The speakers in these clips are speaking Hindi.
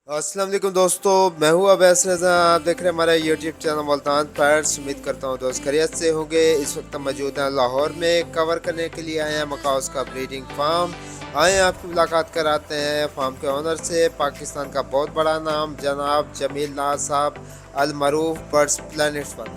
अस्सलाम वालेकुम दोस्तों, मैं हूं अवैस रज़ा। आप देख रहे हैं हमारा यूट्यूब चैनल मुल्तान पैट्स। उम्मीद करता हूं दोस्त खैरियत से होंगे। इस वक्त हम मौजूद हैं लाहौर में। कवर करने के लिए आए हैं मकाउस का ब्रीडिंग फार्म। आए आपकी मुलाकात कराते हैं फार्म के ओनर से। पाकिस्तान का बहुत बड़ा नाम जनाब जमील नाज साहब अल मरूफ बर्ड्स प्लैनेट पर।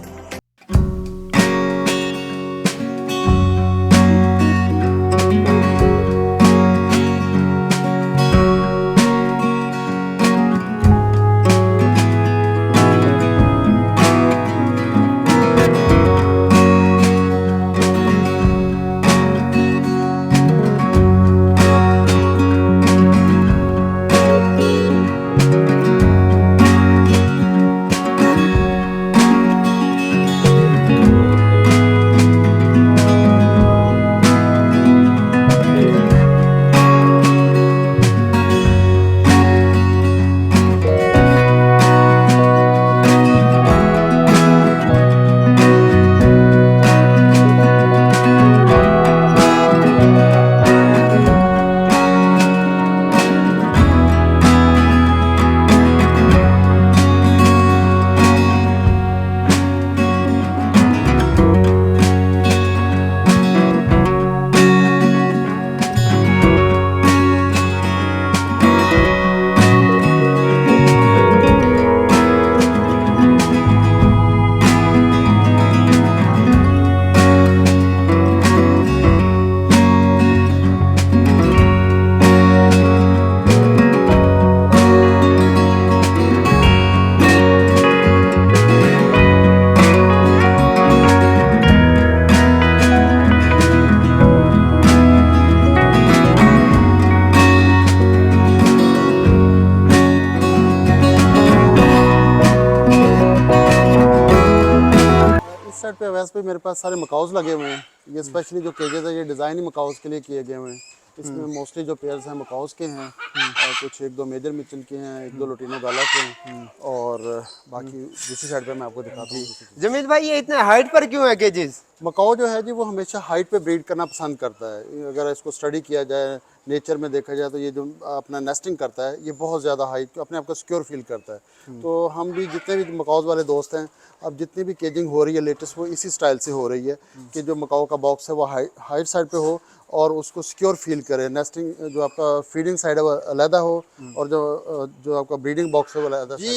इस साइड पे वैसे भी मेरे पास सारे मकाउस लगे हुए हैं। ये स्पेशली जो केजेस है ये डिज़ाइन ही मकाउस के लिए किए गए हुए हैं। इसमें मोस्टली जो पेयर्स हैं मकाउस के हैं और कुछ एक दो मेजर मिचल के हैं, एक दो लोटिनो गाला के हैं और बाकी दूसरी साइड पे मैं आपको दिखाता हूँ। जमील भाई, ये इतने हाइट पर क्यों है केजेस? मकाऊ जो है जी वो हमेशा हाइट पे ब्रीड करना पसंद करता है। अगर इसको स्टडी किया जाए, नेचर में देखा जाए तो ये जो अपना नेस्टिंग करता है ये बहुत ज़्यादा हाइट अपने आप को सिक्योर फील करता है। तो हम भी जितने भी मकाउस वाले दोस्त हैं, अब जितनी भी केजिंग हो रही है लेटेस्ट वो इसी स्टाइल से हो रही है कि जो मकाऊ का बॉक्स है वो हाइट साइड पे हो और उसको सिक्योर फील करे। नेस्टिंग जो आपका फीडिंग साइड है वो अलहदा हो और जो आपका ब्रीडिंग बॉक्स है वो अलहदा। जी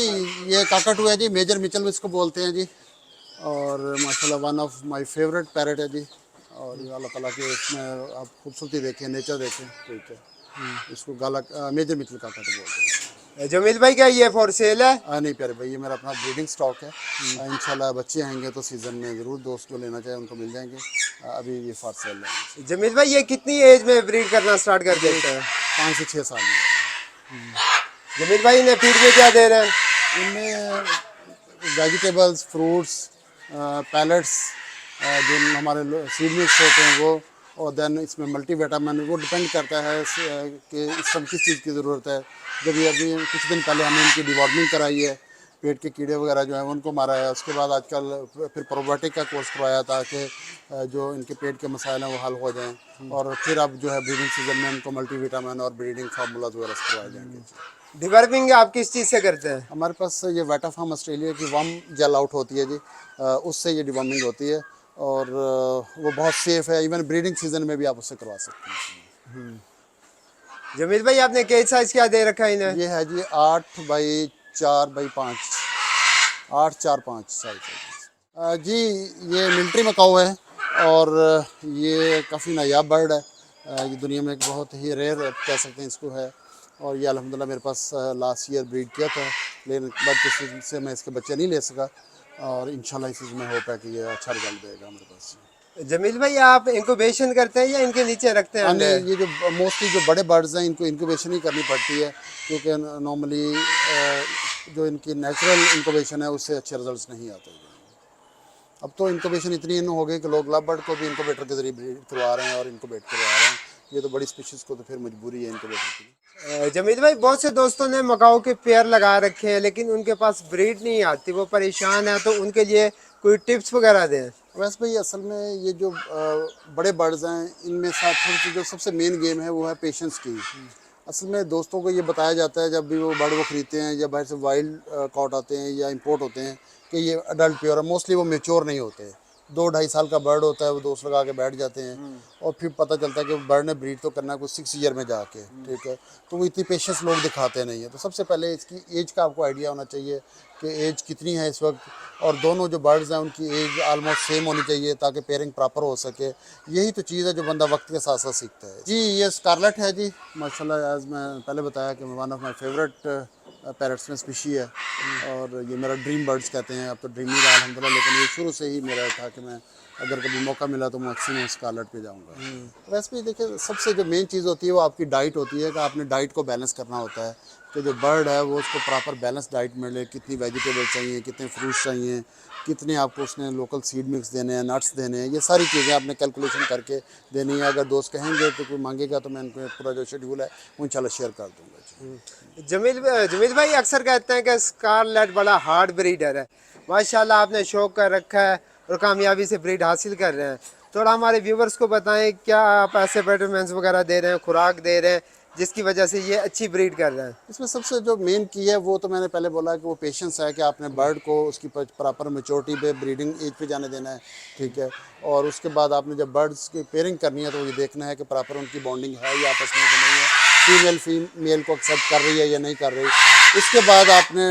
ये काकाटू है जी, मेजर मिचल इसको बोलते हैं जी। और माशाल्लाह one of my favourite parrot है जी। और ये अल्लाह ताला के इसमें आप खूबसूरती देखें, नेचर देखें। ठीक है, इसको गाला मेजर मिचल काकाटू बोलते हैं। जमील भाई, क्या ये फॉर सेल है? नहीं प्यारे भाई, ये मेरा अपना ब्रीडिंग स्टॉक है। इंशाल्लाह बच्चे आएंगे तो सीज़न में ज़रूर दोस्त जो लेना चाहे उनको मिल जाएंगे। अभी ये फॉर सेल है। जमील भाई, ये कितनी एज में ब्रीड करना स्टार्ट कर देते हैं? 5 से 6 साल में। जमील भाई, इन्हें फीड में क्या दे रहे हैं? इनमें वेजिटेबल्स, फ्रूट्स, पैलेट्स, जो हमारे सीड मिक्स होते हैं वो, और देन इसमें मल्टीविटामिन, वो डिपेंड करता है कि इस समय किस चीज़ की ज़रूरत है। जब ये अभी कुछ दिन पहले हमने इनकी डिवॉर्मिंग कराई है, पेट के कीड़े वगैरह जो हैं उनको मारा है। उसके बाद आजकल फिर प्रोबायोटिक का कोर्स करवाया ताकि जो इनके पेट के मसाइल हैं वो हल हो जाएं। और फिर अब जो है ब्रीडिंग सीजन में इनको मल्टीविटामिन और ब्रीडिंग फार्मूलाज वगैरह करवाए जाएंगे। डिवर्मिंग आप किस चीज़ से करते हैं? हमारे पास ये वेटाफार्म ऑस्ट्रेलिया की वर्म जेल आउट होती है जी, उससे ये डिवॉर्मिंग होती है और वो बहुत सेफ़ है। इवन ब्रीडिंग सीजन में भी आप उससे करवा सकते हैं। जमील भाई, आपने केज साइज क्या दे रखा है इन्हें? ये है जी 8x4x5, 8-4-5 साइज है जी। ये मिलिट्री मकाऊ है और ये काफ़ी नायाब बर्ड है। ये दुनिया में एक बहुत ही रेयर कह सकते हैं इसको है। और ये अल्हम्दुलिल्लाह मेरे पास लास्ट ईयर ब्रीड किया था, लेकिन बाद किसी से मैं इसके बच्चे नहीं ले सका और इंशाल्लाह इस चीज़ में होप है कि ये अच्छा रिजल्ट देगा मेरे पास। जमील भाई, आप इंक्यूबेशन करते हैं या इनके नीचे रखते हैं अंडे? नहीं, ये जो मोस्टली जो बड़े बर्ड्स हैं इनको इंक्यूबेशन ही करनी पड़ती है, क्योंकि नॉर्मली जो इनकी नेचुरल इंक्यूबेशन है उससे अच्छे रिजल्ट्स नहीं आते। अब तो इंक्यूबेशन इतनी इन हो गई कि लोग लव बर्ड को भी इंक्यूबेटर के जरिए ब्रीड करवा रहे हैं और इंक्यूबेट करवा रहे हैं। ये तो बड़ी स्पीशीज़ को तो फिर मजबूरी है इंक्यूबेटर की। जमील भाई, बहुत से दोस्तों ने मकाऊ के पेयर लगा रखे हैं लेकिन उनके पास ब्रीड नहीं आती, वो परेशान है, तो उनके लिए कोई टिप्स वगैरह दें? वैसे भाई असल में ये जो बड़े बर्ड्स हैं इनमें साथ जो सबसे मेन गेम है वो है पेशेंस की। असल में दोस्तों को ये बताया जाता है जब भी वो बर्ड वो खरीदते हैं या बाहर से वाइल्ड कॉट आते हैं या इंपोर्ट होते हैं कि ये अडल्ट प्योर है, मोस्टली वो मेच्योर नहीं होते। 2-2.5 साल का बर्ड होता है, वो दोस्त लगा के बैठ जाते हैं और फिर पता चलता है कि बर्ड ने ब्रीड तो करना है कुछ 6 ईयर में जाके, ठीक है। तो वो इतनी पेशेंस लोग दिखाते नहीं है। तो सबसे पहले इसकी एज का आपको आइडिया होना चाहिए कि एज कितनी है इस वक्त, और दोनों जो बर्ड्स हैं उनकी एज ऑलमोस्ट सेम होनी चाहिए ताकि पेयरिंग प्रॉपर हो सके। यही तो चीज़ है जो बंदा वक्त के साथ साथ सीखता है। जी ये स्कारलेट है जी, माशाल्लाह, एज मैं पहले बताया कि one of my favourite parrots में स्पीशी है, और ये मेरा ड्रीम बर्ड्स कहते हैं। अब तो ड्रीम ही रहा अल्हम्दुलिल्लाह, लेकिन ये शुरू से ही मेरा था कि मैं अगर कभी मौका मिला तो मैक्सिमम स्कारलेट पे जाऊंगा। वैसे भी देखिए, सबसे जो मेन चीज़ होती है वो आपकी डाइट होती है कि आपने डाइट को बैलेंस करना होता है कि जो बर्ड है वो उसको प्रॉपर बैलेंस डाइट मिले, कितनी वेजिटेबल चाहिए, कितने फ्रूट्स चाहिए, कितने आपको उसने लोकल सीड मिक्स देने हैं, नट्स देने हैं, ये सारी चीज़ें आपने कैलकुलेशन करके देनी है। अगर दोस्त कहेंगे तो कोई मांगेगा तो मैं उनको पूरा जो शेड्यूल है वो इंशाल्लाह शेयर कर दूँगा। जमील भाई अक्सर कहते हैं कि स्कारलेट बड़ा हार्ड ब्रीडर है। माशाल्लाह आपने शौक कर रखा है और कामयाबी से ब्रीड हासिल कर रहे हैं। थोड़ा हमारे व्यूवर्स को बताएं, क्या आप ऐसे विटामिन्स वगैरह दे रहे हैं, खुराक दे रहे हैं जिसकी वजह से ये अच्छी ब्रीड कर रहे हैं? इसमें सबसे जो मेन की है वो तो मैंने पहले बोला कि वो पेशेंस है कि आपने बर्ड को उसकी प्रॉपर मेच्योरिटी पे, ब्रीडिंग एज पे जाने देना है, ठीक है। और उसके बाद आपने जब बर्ड्स की पेयरिंग करनी है तो ये देखना है कि प्रॉपर उनकी बॉन्डिंग है या आपस में कि नहीं है, फीमेल को एक्सेप्ट कर रही है या नहीं कर रही। इसके बाद आपने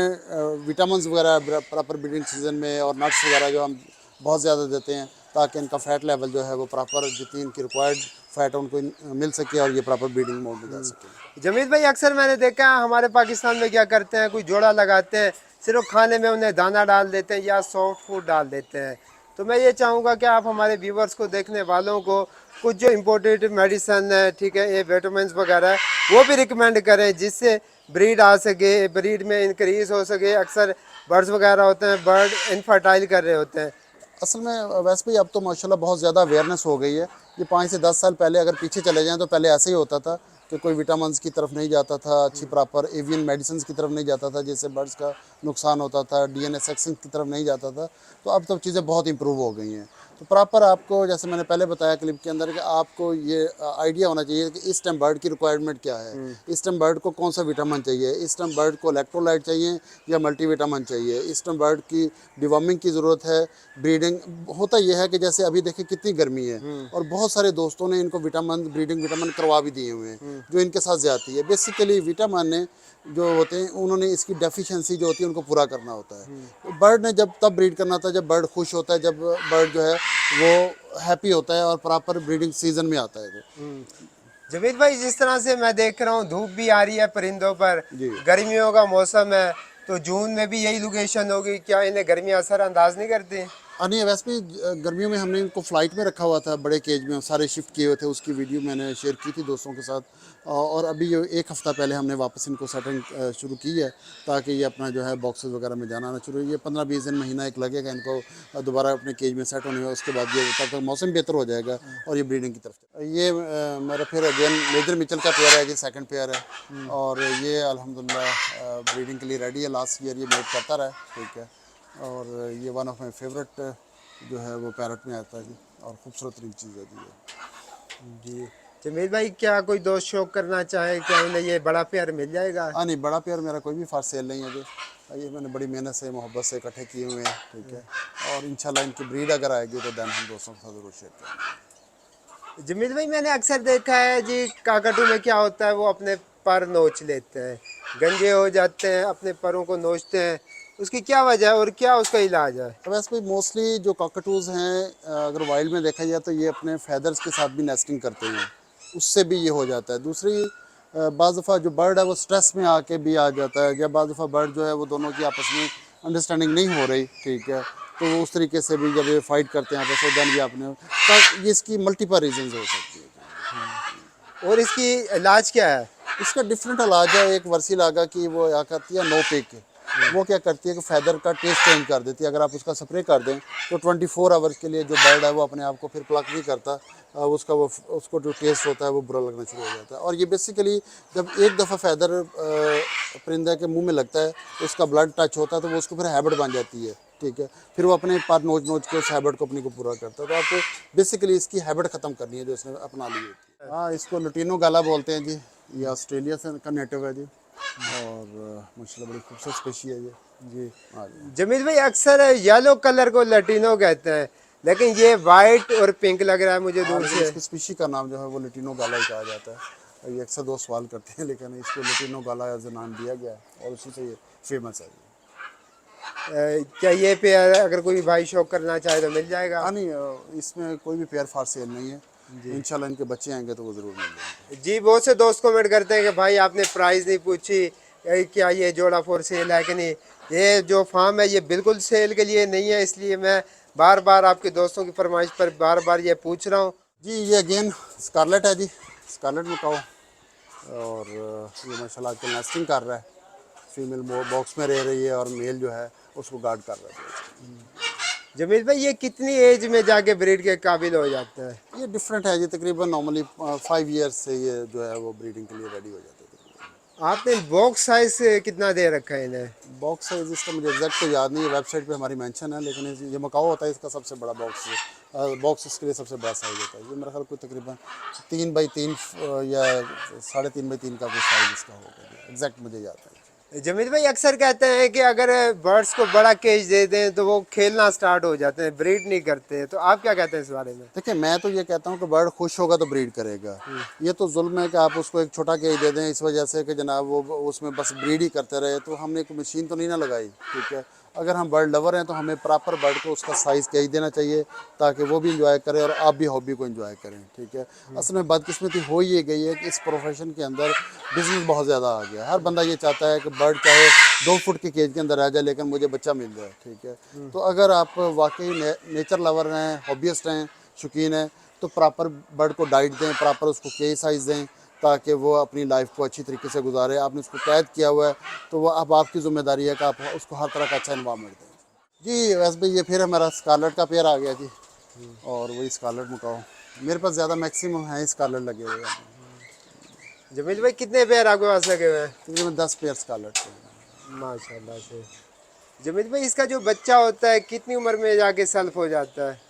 विटामिन वगैरह प्रॉपर ब्रीडिंग सीजन में और नट्स वगैरह जो हम बहुत ज़्यादा देते हैं ताकि इनका फैट लेवल जो है वो प्रॉपर जितनी इनकी रिक्वायर्ड फैट उनको मिल सके और ये प्रॉपर ब्रीडिंग मोड में जा सके। जमील भाई अक्सर मैंने देखा है हमारे पाकिस्तान में क्या करते हैं, कोई जोड़ा लगाते हैं, सिर्फ खाने में उन्हें दाना डाल देते हैं या सॉफ्ट फूड डाल देते हैं। तो मैं ये चाहूँगा कि आप हमारे व्यूवर्स को, देखने वालों को, कुछ जो इम्पोर्टेड मेडिसन है, ठीक है, ये विटामिन वगैरह है, वो भी रिकमेंड करें जिससे ब्रीड आ सके, ब्रीड में इंक्रीज हो सके। अक्सर बर्ड्स वगैरह होते हैं, बर्ड इनफर्टाइल कर रहे होते हैं। असल में वैसे भी अब तो माशाल्लाह बहुत ज़्यादा अवेयरनेस हो गई है। ये 5 से 10 साल पहले अगर पीछे चले जाएं तो पहले ऐसे ही होता था कि कोई विटामिन्स की तरफ नहीं जाता था, अच्छी प्रॉपर एवियन मेडिसिन की तरफ नहीं जाता था जिससे बर्ड्स का नुकसान होता था, डीएनए सेक्शन की तरफ नहीं जाता था। तो अब तो चीज़ें बहुत इंप्रूव हो गई हैं। तो प्रॉपर आपको, जैसे मैंने पहले बताया क्लिप के अंदर, कि आपको ये आइडिया होना चाहिए कि इस टाइम बर्ड की रिक्वायरमेंट क्या है, इस टाइम बर्ड को कौन सा विटामिन चाहिए, इस टाइम बर्ड को इलेक्ट्रोलाइट चाहिए या मल्टीविटामिन चाहिए, इस टाइम बर्ड की डिवॉर्मिंग की ज़रूरत है। ब्रीडिंग होता यह है कि जैसे अभी देखिए कितनी गर्मी है और बहुत सारे दोस्तों ने इनको विटामिन, ब्रीडिंग विटामिन करवा भी दिए हुए हैं जो इनके साथ ज्यादती है। बेसिकली विटामिन ने जो होते हैं उन्होंने इसकी डेफिशिएंसी जो होती है उनको पूरा करना होता है। तो बर्ड ने जब तब ब्रीड करना था जब बर्ड खुश होता है, जब बर्ड जो है वो हैप्पी होता है और प्रॉपर ब्रीडिंग सीजन में आता है। जमील भाई जिस तरह से मैं देख रहा हूँ धूप भी आ रही है परिंदों पर, जी। गर्मियों का मौसम है, तो जून में भी यही लोकेशन होगी, क्या इन्हें गर्मी असरअंदाज नहीं करती? नहीं, वैसे भी गर्मियों में हमने इनको फ्लाइट में रखा हुआ था, बड़े केज में सारे शिफ्ट किए हुए थे। उसकी वीडियो मैंने शेयर की थी दोस्तों के साथ। और अभी ये 1 हफ़्ता पहले हमने वापस इनको सेटिंग शुरू की है ताकि ये अपना जो है बॉक्सेस वगैरह में जाना आना शुरू। ये 15-20 दिन, महीना एक लगेगा इनको दोबारा अपने केज में सेट होने में। उसके बाद ये तब तक मौसम बेहतर हो जाएगा और ये ब्रीडिंग की तरफ। ये मेरा फिर अगेन मेजर मिचल का पेयर है, ये सेकंड पेयर है और ये अल्हम्दुलिल्लाह ब्रीडिंग के लिए रेडी है। लास्ट ईयर ये मेट करता रहा, ठीक है। और ये वन ऑफ माई फेवरेट जो है वो पैरट में आता है जी, और खूबसूरत तरीन चीज़ है जी जमील भाई, क्या कोई दोस्त शौक करना चाहे, क्या इन्हें ये बड़ा पेयर मिल जाएगा? हाँ नहीं, बड़ा पेयर मेरा कोई भी फार सेल नहीं है जी। ये मैंने बड़ी मेहनत से, मोहब्बत से इकट्ठे किए हुए हैं, ठीक है। और इंशाल्लाह इनकी ब्रीड अगर आएगी तो देन हम दोस्तों के साथ ज़रूर शेयर करेंगे। जमील भाई मैंने अक्सर देखा है जी, काकटू में क्या होता है, वो अपने पर नोच लेते हैं, गंजे हो जाते हैं, अपने परों को नोचते हैं। उसकी क्या वजह है और क्या उसका इलाज है? तो वैसे भी मोस्टली जो कॉकटूज़ हैं अगर वाइल्ड में देखा जाए तो ये अपने फैदर्स के साथ भी नेस्टिंग करते हैं, उससे भी ये हो जाता है। दूसरी बाज़ दफ़ा जो बर्ड है वो स्ट्रेस में आके भी आ जाता है, या बाज़ दफ़ा बर्ड जो है वो दोनों की आपस में अंडरस्टैंडिंग नहीं हो रही, ठीक है, तो उस तरीके से भी जब ये फाइट करते हैं आपस में देन भी आपने तो ये इसकी मल्टीपल रीजंस हो सकती है। और इसकी इलाज क्या है? इसका डिफरेंट इलाज है। एक वर्सी लागा की वो क्या करती है, नो पिक, वो क्या करती है कि फैदर का टेस्ट चेंज कर देती है। अगर आप उसका स्प्रे कर दें तो 24 आवर्स के लिए जो बर्ड है वो अपने आप को फिर प्लक नहीं करता, उसका वो उसको जो टेस्ट होता है वो बुरा लगना शुरू हो जाता है। और ये बेसिकली जब एक दफ़ा फैदर परिंदा के मुंह में लगता है तो उसका ब्लड टच होता है तो वो उसको फिर हैबिट बन जाती है, ठीक है। फिर वो अपने पर नोच नोच के उस हैबिट को अपनी को पूरा करता है। तो आपको बेसिकली इसकी हैबिट ख़त्म करनी है जो इसने अपना ली होती है। हाँ, इसको लुटिनो गाला बोलते हैं जी। ये ऑस्ट्रेलिया से का नेटिव है जी, और माशाल्लाह बड़ी खूबसूरत स्पेशी है ये जी। हाँ जी। जमील भाई अक्सर येलो कलर को लटीनो कहते हैं, लेकिन ये वाइट और पिंक लग रहा है मुझे दूर लेकिन से। इसकी स्पीशी का नाम जो है वो लेटिनो गाला ही कहा जाता है। ये अक्सर दोस्त सवाल करते हैं, लेकिन इसको लेटिनो गाला एज नाम दिया गया है और उसी से ये फेमस है। क्या ये पेयर अगर कोई भाई शौक करना चाहे तो मिल जाएगा? हाँ नहीं, इसमें कोई भी पेयर फार सेल नहीं है। इंशाल्लाह इनके बच्चे आएंगे तो वो ज़रूर मिल जाएंगे। जी, बहुत से दोस्त कमेंट करते हैं कि भाई आपने प्राइस नहीं पूछी, क्या ये जोड़ा फॉर सेल है कि नहीं। ये जो फार्म है ये बिल्कुल सेल के लिए नहीं है, इसलिए मैं बार बार आपके दोस्तों की फरमाइश पर बार बार ये पूछ रहा हूँ। जी ये अगेन स्कारलेट है जी, स्कारलेट मकाओ, और ये माशाल्लाह आजकल नेस्टिंग कर रहा है। फीमेल बॉक्स में रह रही है और मेल जो है उसको गार्ड कर रहा है। जमील भाई ये कितनी एज में जाके ब्रीड के काबिल हो जाता है? ये डिफरेंट है जी, तकरीबन नॉर्मली 5 ईयर्स से ये जो है वो ब्रीडिंग के लिए रेडी हो जाते हैं। आपने बॉक्स साइज कितना दे रखा है इन्हें? बॉक्स साइज इसका मुझे एग्जैक्ट तो याद नहीं है, वेबसाइट पे हमारी मेंशन है, लेकिन ये मकाओ होता है इसका सबसे बड़ा बॉक्स है। बॉक्स इसके लिए सबसे बड़ा साइज होता है। ये मेरा ख्याल कोई तकरीबन 3 बाई 3 या 3.5 बाई 3 का कोई साइज इसका होगा, एग्जैक्ट मुझे याद है। जमील भाई अक्सर कहते हैं कि अगर बर्ड्स को बड़ा केज दे दें तो वो खेलना स्टार्ट हो जाते हैं, ब्रीड नहीं करते, तो आप क्या कहते हैं इस बारे में? देखिए मैं तो ये कहता हूँ कि बर्ड खुश होगा तो ब्रीड करेगा। ये तो जुल्म है कि आप उसको एक छोटा केज दे दें इस वजह से कि जनाब वो उसमें बस ब्रीड ही करते रहे। तो हमने कोई मशीन तो नहीं ना लगाई, ठीक है। अगर हम बर्ड लवर हैं तो हमें प्रॉपर बर्ड को उसका साइज़ केज देना चाहिए ताकि वो भी इंजॉय करे और आप भी हॉबी को इंजॉय करें, ठीक है। असल में बदकिस्मती हो ये गई है कि इस प्रोफेशन के अंदर बिजनेस बहुत ज़्यादा आ गया। हर बंदा ये चाहता है कि बर्ड चाहे 2 फुट के केज के अंदर रह जाए लेकिन मुझे बच्चा मिल जाए, ठीक है। तो अगर आप वाकई नेचर लवर हैं, हॉबीस्ट हैं, शौकीन हैं, तो प्रॉपर बर्ड को डाइट दें, प्रॉपर उसको केज साइज़ दें ताकि वो अपनी लाइफ को अच्छी तरीके से गुजारे। आपने उसको कैद किया हुआ है तो वो अब आपकी ज़िम्मेदारी है कि आप उसको हर तरह का अच्छा इन्वायरमेंट दें। जी वैसे भाई ये फिर हमारा स्कारलेट का पेयर आ गया जी, और वही स्कारलेट मकाओ। मेरे पास ज़्यादा मैक्सिमम है स्कारलेट लगे हुए हैं। जमील भाई कितने पेयर आपके पास लगे हुए हैं? तकरीबन 10 पेयर स्कारलेट के हैं। माशाल्लाह से। जमील भाई इसका जो बच्चा होता है कितनी उम्र में जाके सेल्फ हो जाता है?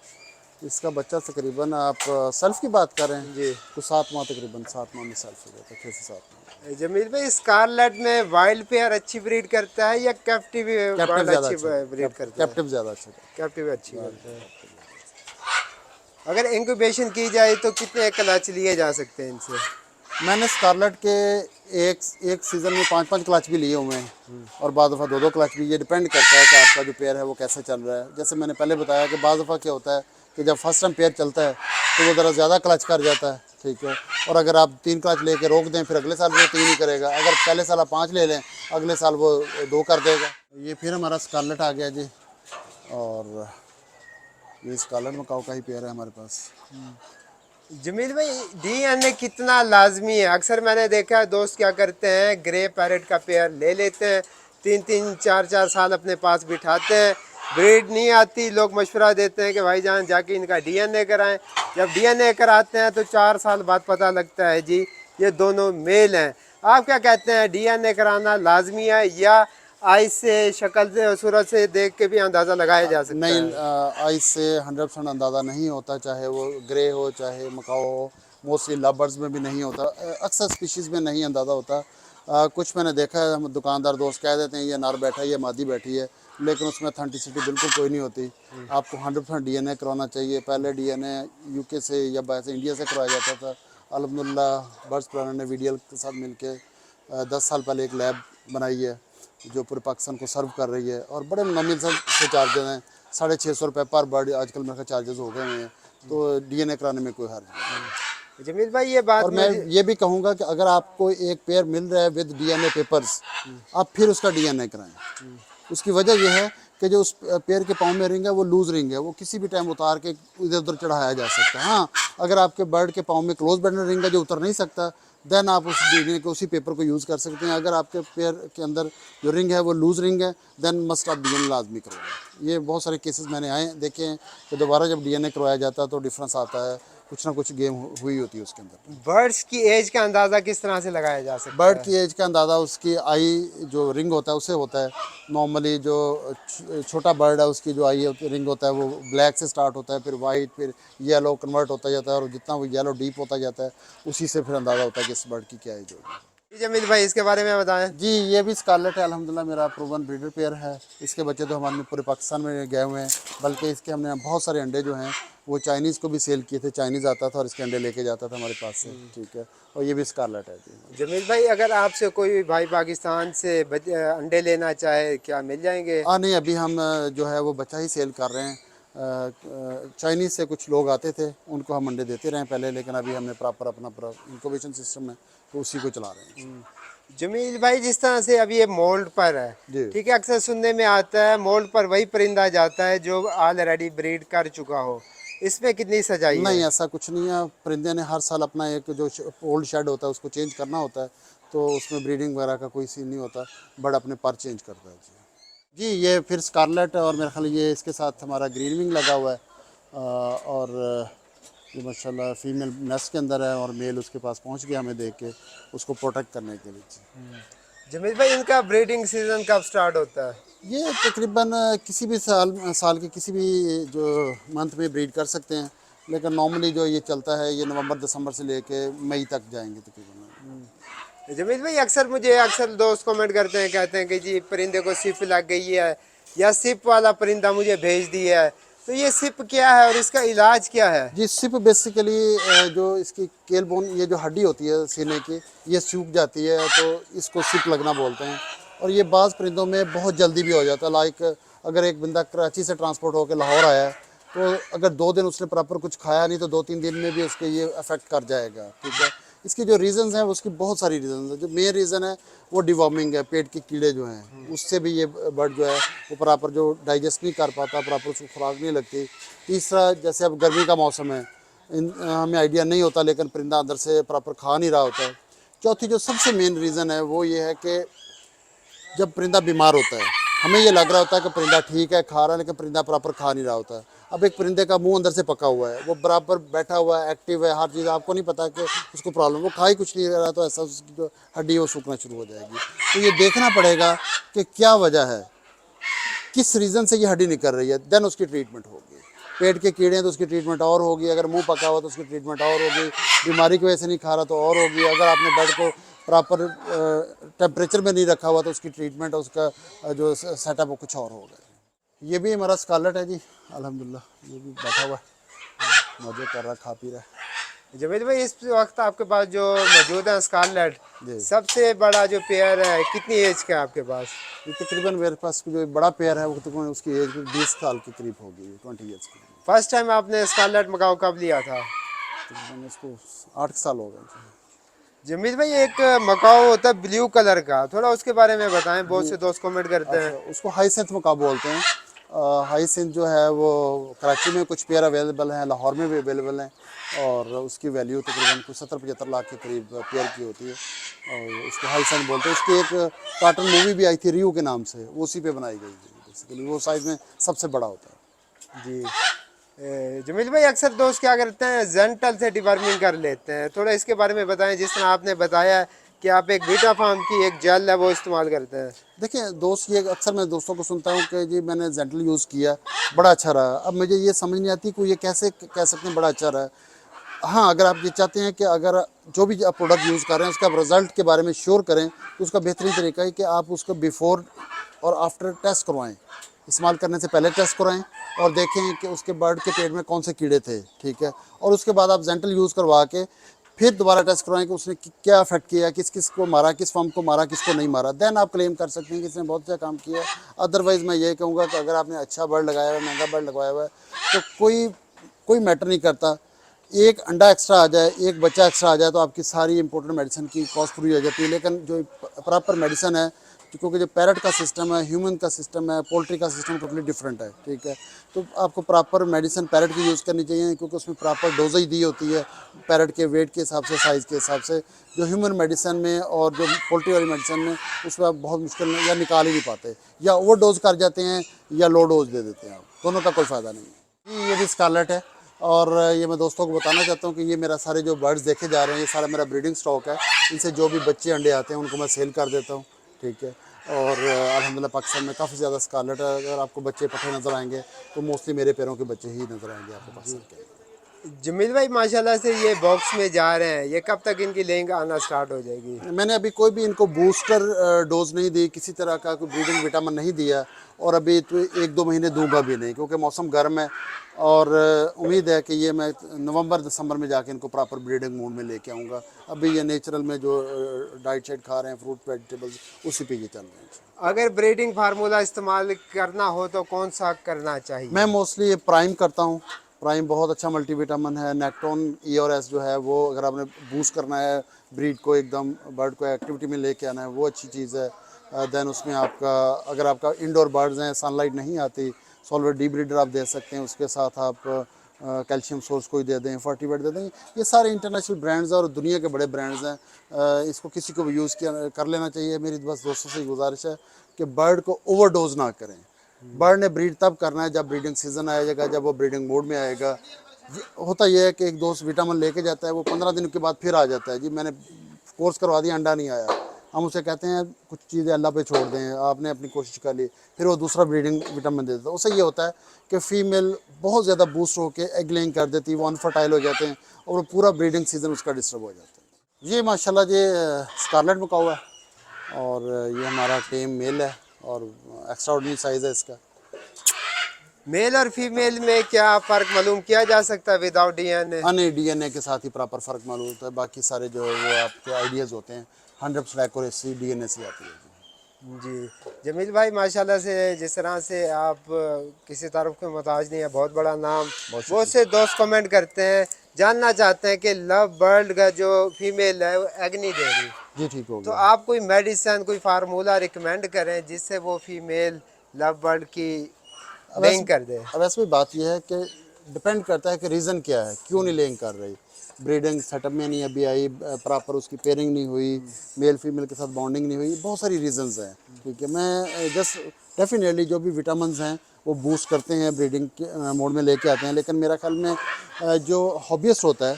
इसका बच्चा तकरीबन आप सेल्फ की बात कर रहे हैं जी। तो 7 माह, तकरीबन 7 माह में सेल्फ हो जाता है, 6 से 7 माह। जमील भाई स्कारलेट में वाइल्ड पेयर अच्छी ब्रीड करता है या कैप्टिव बर्ड ज़्यादा अच्छी अच्छा, ब्रीड करता है? कैप्टिव ज़्यादा अच्छा है। कैप्टिव अच्छी करता है। अगर इंक्यूबेशन की जाए तो कितने क्लच लिए जा सकते हैं इनसे? मैंने स्कारलेट के एक सीज़न में 5-5 क्लच भी लिए हुए हैं और बाद दफ़ा 2-2 क्लच भी। ये डिपेंड करता है कि आपका जो पेयर है वो कैसे चल रहा है। जैसे मैंने पहले बताया कि बाद दफ़ा क्या होता है कि जब फर्स्ट टाइम पेयर चलता है तो वो ज़रा ज़्यादा क्लच कर जाता है, ठीक है। और अगर आप 3 क्लच लेके रोक दें फिर अगले साल वो 3 ही करेगा। अगर पहले साल आप 5 ले लें अगले साल वो 2 कर देगा। ये फिर हमारा स्कारलेट आ गया जी, और ये स्कारलेट मकाओ का ही पेयर है हमारे पास। जमील भाई डीएनए कितना लाजमी है? अक्सर मैंने देखा है दोस्त क्या करते हैं, ग्रे पैरेट का पेयर ले लेते हैं, 3-3 4-4 साल अपने पास बिठाते हैं, ब्रीड नहीं आती, लोग मशवरा देते हैं कि भाईजान जाके इनका डीएनए कराएं। जब डीएनए कराते हैं तो 4 साल बाद पता लगता है जी ये दोनों मेल हैं। आप क्या कहते हैं, डीएनए कराना लाजमी है या आई से, शक्ल से, सूरत से देख के भी अंदाज़ा लगाया जा सकता है? नहीं, आई से 100% अंदाज़ा नहीं होता, चाहे वो ग्रे हो चाहे मकाओ हो। मोस्टली लवर्स में भी नहीं होता, अक्सर स्पीशीज़ में नहीं अंदाज़ा होता। कुछ मैंने देखा है, हम दुकानदार दोस्त कह देते हैं ये नर बैठा है, ये मादी बैठी है, लेकिन उसमें ऑथेंटिसिटी बिल्कुल कोई नहीं होती। आपको 100% डीएनए करवाना चाहिए। पहले डीएनए यूके से या वैसे इंडिया से करवाया जाता था। अल्हम्दुलिल्लाह बर्ड्स प्लानर ने वीडियल के साथ मिलके 10 साल पहले एक लैब बनाई है जो पूरे पाकिस्तान को सर्व कर रही है, और बड़े नॉमिनल से चार्जेस हैं। 650 रुपये पर बर्ड आजकल मेरे चार्जेस हो गए हैं, तो डीएनए कराने में कोई हर्ज नहीं। जमील भाई ये बात और मैं ये भी कहूँगा कि अगर आपको एक पेयर मिल रहा है विद डीएनए पेपर्स, आप फिर उसका डीएनए कराएं। उसकी वजह यह है कि जो उस पेयर के पाँव में रिंग है वो लूज रिंग है, वो किसी भी टाइम उतार के इधर उधर चढ़ाया जा सकता है। हाँ, अगर आपके बर्ड के पाँव में क्लोज बटन रिंग है जो उतर नहीं सकता, देन आप उस डीएनए को, उसी पेपर को यूज़ कर सकते हैं। अगर आपके पेयर के अंदर जो रिंग है वो लूज रिंग है, देन मस्ट आप डीएनए लाजमी करवाएं। ये बहुत सारे केसेस मैंने आए देखे हैं कि दोबारा जब डीएनए करवाया जाता है तो डिफरेंस आता है कुछ ना कुछ गेम हुई होती है उसके अंदर। बर्ड्स की एज का अंदाजा किस तरह से लगाया जा सकता बर्ड है? की एज का अंदाज़ा उसकी आई जो रिंग होता है उससे होता है। नॉर्मली जो छोटा बर्ड है उसकी जो आई रिंग होता है वो ब्लैक से स्टार्ट होता है, फिर वाइट, फिर येलो कन्वर्ट होता जाता है, और जितना वो येलो डीप होता जाता है उसी से फिर अंदाज़ा होता है कि इस बर्ड की क्या एज होगी। जी जमील भाई इसके बारे में बताएं। जी ये भी स्कारलेट है, अल्हम्दुलिल्लाह मेरा प्रूवन ब्रीडर पेयर है। इसके बच्चे तो हमारे पूरे पाकिस्तान में गए हुए हैं, बल्कि इसके हमने बहुत सारे अंडे जो हैं वो चाइनीज़ को भी सेल किए थे। चाइनीज़ आता था और इसके अंडे लेके जाता था हमारे पास से, ठीक है। और ये भी स्कारलेट है जी। जमील भाई अगर आपसे कोई भाई पाकिस्तान से अंडे लेना चाहे क्या मिल जाएंगे? नहीं, अभी हम जो है वो बच्चा ही सेल कर रहे हैं। चाइनीज़ से कुछ लोग आते थे, उनको हम अंडे देते रहे पहले, लेकिन अभी हमने प्रॉपर अपना इंक्यूबेशन सिस्टम है तो उसी को चला रहे हैं। जमील भाई जिस तरह से अभी ये मोल्ड पर है, जी। ठीक है, अक्सर सुनने में आता है मोल्ड पर वही परिंदा जाता है जो ऑलरेडी ब्रीड कर चुका हो, इसमें कितनी सच्चाई नहीं, है? ऐसा कुछ नहीं है। परिंदे ने हर साल अपना एक जो ओल्ड शेड होता है उसको चेंज करना होता है, तो उसमें ब्रीडिंग वगैरह का कोई सीन नहीं होता। बट अपने पर चेंज करता है जी। जी ये फिर स्कारलेट और मेरे ख्याल ये इसके साथ हमारा ग्रीन विंग लगा हुआ है। और ये माशाल्लाह फीमेल नेस्ट के अंदर है और मेल उसके पास पहुंच गया हमें देख के उसको प्रोटेक्ट करने के लिए जी। जमील भाई इनका ब्रीडिंग सीजन कब स्टार्ट होता है? ये तकरीबन किसी भी साल के किसी भी जो मंथ में ब्रीड कर सकते हैं, लेकिन नॉर्मली जो ये चलता है ये नवंबर दिसंबर से लेके मई तक जाएंगे तकरीबन। जमील भाई अक्सर दोस्त कमेंट करते हैं, कहते हैं कि जी परिंदे को सिप लग गई है या सिप वाला परिंदा मुझे भेज दिया है, तो ये सिप क्या है और इसका इलाज क्या है? जी सिप बेसिकली जो इसकी केल बोन, ये जो हड्डी होती है सीने की, ये सूख जाती है तो इसको सिप लगना बोलते हैं। और ये बाज़ परिंदों में बहुत जल्दी भी हो जाता है। लाइक अगर एक बंदा कराची से ट्रांसपोर्ट होकर लाहौर आया है तो अगर 2 दिन उसने प्रॉपर कुछ खाया नहीं तो 2-3 दिन में भी उसके ये अफेक्ट कर जाएगा, ठीक है। इसकी जो रीज़न्स हैं उसकी बहुत सारी रीज़न्स हैं। जो मेन रीज़न है वो डिवॉर्मिंग है, पेट के कीड़े जो हैं उससे भी ये बर्ड जो है वो प्रॉपर जो डाइजेस्ट नहीं कर पाता, प्रॉपर उसको खुराक नहीं लगती। तीसरा, जैसे अब गर्मी का मौसम है, हमें आइडिया नहीं होता लेकिन परिंदा अंदर से प्रॉपर खा नहीं रहा होता है। चौथी जो सबसे मेन रीज़न है वो ये है कि जब परिंदा बीमार होता है, हमें ये लग रहा होता है कि परिंदा ठीक है, खा रहा है, लेकिन परिंदा प्रॉपर खा नहीं रहा होता है। अब एक परिंदे का मुंह अंदर से पका हुआ है, वो बराबर बैठा हुआ है, एक्टिव है, हर चीज़, आपको नहीं पता कि उसको प्रॉब्लम, वो खा ही कुछ नहीं रहा, तो ऐसा उसकी जो हड्डी है वो सूखना शुरू हो जाएगी। तो ये देखना पड़ेगा कि क्या वजह है, किस रीज़न से ये हड्डी निकल रही है, देन उसकी ट्रीटमेंट होगी। पेट के कीड़े हैं तो उसकी ट्रीटमेंट और होगी, अगर मुंह पका हुआ तो उसकी ट्रीटमेंट और होगी, बीमारी की वजह से नहीं खा रहा तो और होगी, अगर आपने बेड को प्रॉपर टेम्परेचर में नहीं रखा हुआ तो उसकी ट्रीटमेंट, उसका जो सेटअप वो कुछ और होगा। ये भी हमारा स्कारलेट है जी, अल्हम्दुलिल्लाह ये भी बैठा हुआ है, मजे कर रहा, खा पी रहा है। जमील भाई इस वक्त आपके पास जो मौजूद है स्कारलेट, जी। सबसे बड़ा जो पेयर है कितनी एज का है आपके पास? ये तकरीबन मेरे पास जो बड़ा पेयर है वो तकरीबन उसकी एज 20 साल के करीब होगी, 20 ईयर्स की। फर्स्ट टाइम आपने स्कारलेट मकाओ कब लिया था? तकरीबन इसको 8 साल हो गए। जमील भाई एक मकाओ होता है ब्लू कलर का, थोड़ा उसके बारे में बताएं, बहुत से दोस्त कमेंट करते हैं। अच्छा, उसको हाईसेंथ मकाओ बोलते हैं। हाईसेंथ जो है वो कराची में कुछ पेयर अवेलेबल हैं, लाहौर में भी अवेलेबल हैं, और उसकी वैल्यू तकरीबन कुछ 70-75 लाख के करीब पेयर की होती है, और उसको हाईसेंथ बोलते हैं। उसकी एक कार्टून मूवी भी आई थी रियू के नाम से, वो उसी पे बनाई गई थी। बेसिकली वो साइज़ में सबसे बड़ा होता है जी। जमील भाई अक्सर दोस्त क्या करते हैं, जेंटल से डिवर्मिंग कर लेते हैं, थोड़ा इसके बारे में बताएं। जिस तरह आपने बताया कि आप एक बीटा फार्म की एक जेल है वो इस्तेमाल करते हैं। देखिए दोस्त, ये अक्सर मैं दोस्तों को सुनता हूँ कि जी मैंने जेंटल यूज़ किया, बड़ा अच्छा रहा। अब मुझे ये समझ नहीं आती कि ये कैसे कह सकते हैं बड़ा अच्छा रहा। हाँ, अगर आप ये चाहते हैं कि अगर जो भी आप प्रोडक्ट यूज़ कर रहे हैं उसका आप रिज़ल्ट के बारे में श्योर करें, तो उसका बेहतरीन तरीका है कि आप उसको बिफ़ोर और आफ्टर टेस्ट करवाएं। इस्तेमाल करने से पहले टेस्ट कराएं और देखें कि उसके बर्ड के पेट में कौन से कीड़े थे, ठीक है। और उसके बाद आप जेंटल यूज़ करवा के फिर दोबारा टेस्ट करवाएं कि उसने क्या अफेक्ट किया, किस किस को मारा, किस फॉर्म को मारा, किसको नहीं मारा। देन आप क्लेम कर सकते हैं कि इसने बहुत अच्छा काम किया। अदरवाइज़ मैं ये कहूँगा कि अगर आपने अच्छा बर्ड लगाया हुआ है, महंगा बर्ड लगाया हुआ है, तो कोई मैटर नहीं करता। एक अंडा एक्स्ट्रा आ जाए, एक बच्चा एक्स्ट्रा आ जाए तो आपकी सारी इंपॉर्टेंट मेडिसिन की कॉस्ट पूरी हो जाती है। लेकिन जो प्रॉपर मेडिसिन है, क्योंकि जो पैरट का सिस्टम है, ह्यूमन का सिस्टम है, पोल्ट्री का सिस्टम टोटली डिफरेंट है, ठीक है। तो आपको प्रॉपर मेडिसिन पैरट की यूज़ करनी चाहिए, क्योंकि उसमें प्रॉपर डोजेज दी होती है पैरट के वेट के हिसाब से, साइज़ के हिसाब से। जो ह्यूमन मेडिसिन में और जो पोल्ट्री वाली मेडिसिन में, उसमें आप बहुत मुश्किल या निकाल ही नहीं पाते, या ओवर डोज कर जाते हैं या लो डोज दे देते हैं आप, दोनों का कोई फ़ायदा नहीं है। ये भी स्कारलेट है और ये मैं दोस्तों को बताना चाहता हूँ कि ये मेरा सारे जो बर्ड्स देखे जा रहे हैं, ये सारा मेरा ब्रीडिंग स्टॉक है। इनसे जो भी बच्चे अंडे आते हैं उनको मैं सेल कर देता हूँ, ठीक है। और अल्हम्दुलिल्लाह पाकिस्तान में काफ़ी ज़्यादा स्कारलेट है। अगर आपको बच्चे पठे नज़र आएंगे तो मोस्टली मेरे पैरों के बच्चे ही नज़र आएंगे आपको पाकिस्तान के। जमील भाई माशाल्लाह से ये बॉक्स में जा रहे हैं, ये कब तक इनकी लेंग आना स्टार्ट हो जाएगी? मैंने अभी कोई भी इनको बूस्टर डोज नहीं दी, किसी तरह का कोई ब्रीडिंग विटामिन नहीं दिया, और अभी तो 1-2 महीने दूंगा भी नहीं, क्योंकि मौसम गर्म है। और उम्मीद है कि ये मैं नवंबर दिसंबर में जाके इनको प्रॉपर ब्रीडिंग मूड में लेके आऊँगा। अभी ये नेचुरल में जो डाइट शाइट खा रहे हैं, फ्रूट वेजिटेबल्स, उसी पे ये चल रहे हैं। अगर ब्रीडिंग फार्मूला इस्तेमाल करना हो तो कौन सा करना चाहिए? मैं मोस्टली ये प्राइम करता हूँ। प्राइम बहुत अच्छा मल्टीविटामिन है। नेक्टोन ई और एस जो है वो, अगर आपने बूस्ट करना है ब्रीड को, एकदम बर्ड को एक्टिविटी में लेके आना है, वो अच्छी चीज़ है। देन उसमें आपका, अगर आपका इंडोर बर्ड्स हैं, सनलाइट नहीं आती, सॉल्वेट डी ब्रीडर आप दे सकते हैं। उसके साथ आप कैल्शियम सोर्स कोई दे दें, फर्टिवेट दे दें। ये सारे इंटरनेशनल ब्रांड्स हैं और दुनिया के बड़े ब्रांड्स हैं। इसको किसी को भी यूज़ किया कर लेना चाहिए। मेरी बस दोस्तों से गुजारिश है कि बर्ड को ओवरडोज ना करें। बर्ड ने ब्रीड तब करना है जब ब्रीडिंग सीजन आएगा, जब वो ब्रीडिंग मोड में आएगा। होता यह है कि एक दोस्त विटामिन लेके जाता है, वो 15 दिन के बाद फिर आ जाता है, जी मैंने कोर्स करवा दिया, अंडा नहीं आया। हम उसे कहते हैं कुछ चीज़ें अल्लाह पे छोड़ दें, आपने अपनी कोशिश कर ली, फिर वो दूसरा ब्रीडिंग विटामिन दे देता है। उससे ये होता है कि फ़ीमेल बहुत ज़्यादा बूस्ट होकर एग लेइंग कर देती है, वो अनफर्टाइल हो जाते हैं और वो पूरा ब्रीडिंग सीजन उसका डिस्टर्ब हो जाता है। ये माशाल्लाह ये स्कारलेट मकाऊ है, और ये हमारा टेम मेल है, और एक्स्ट्रा ऑर्डिनरी साइज़ है इसका। मेल और फीमेल में क्या फ़र्क मालूम किया जा सकता है विदाउट डीएनए? हाँ नहीं, डीएनए के साथ ही प्रॉपर फ़र्क मालूम होता है। बाकी सारे जो है वो आपके आइडियाज़ होते हैं, 100% एक्यूरेसी डीएनए से आती है। जी जमील भाई माशाल्लाह से जिस तरह से आप किसी तरफ के मोहताज नहीं है, बहुत बड़ा नाम। बहुत से दोस्त कमेंट करते हैं, जानना चाहते हैं कि लव बर्ड का जो फीमेल है वो एग नहीं दे रही, जी ठीक हो तो गया। आप कोई मेडिसिन, कोई फार्मूला रिकमेंड करें जिससे वो फीमेल लव बर्ड की लेइंग कर दे? अब ऐसे में बात यह है कि डिपेंड करता है कि रीज़न क्या है, क्यों नहीं लेइंग कर रही। ब्रीडिंग सेटअप में नहीं अभी आई, प्रॉपर उसकी पेयरिंग नहीं हुई, मेल फीमेल के साथ बॉन्डिंग नहीं हुई, बहुत सारी रीजंस हैं, ठीक है। मैं जस्ट डेफिनेटली जो भी विटामिन्स हैं वो बूस्ट करते हैं, ब्रीडिंग के मोड में लेके आते हैं। लेकिन मेरा ख्याल में जो हॉबियस्ट होता है,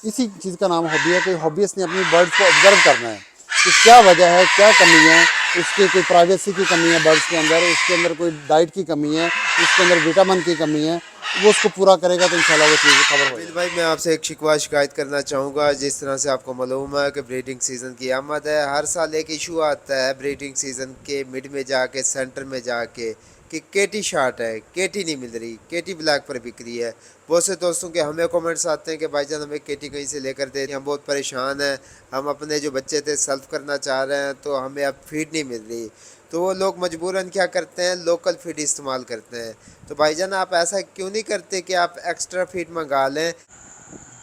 इसी चीज़ का नाम हॉबी है कि हॉबियस्ट ने अपनी बर्ड्स को ऑब्जर्व करना है कि क्या वजह है, क्या कमी है, उसकी कोई प्राइवेसी की कमी है बर्ड्स के अंदर, उसके अंदर कोई डाइट की कमी है, उसके अंदर विटामिन की कमी है, वो उसको पूरा करेगा तो इंशाल्लाह वो चीज़ कवर हो। भाई मैं आपसे एक शिकवा शिकायत करना चाहूँगा। जिस तरह से आपको मालूम है कि ब्रीडिंग सीज़न की आमद है, हर साल एक इशू आता है ब्रीडिंग सीज़न के मिड में जाके, सेंटर में जाके, कि केटी शार्ट है, केटी नहीं मिल रही, केटी ब्लैक पर बिक रही है। बहुत से दोस्तों के हमें कमेंट्स आते हैं कि भाईजान हमें केटी कहीं से लेकर दे, हम बहुत परेशान हैं, हम अपने जो बच्चे थे सेल्फ करना चाह रहे हैं तो हमें अब फीड नहीं मिल रही। तो वो लोग मजबूरन क्या करते हैं, लोकल फीड इस्तेमाल करते हैं। तो भाईजान आप ऐसा क्यों नहीं करते कि आप एक्स्ट्रा फीड मंगा लें?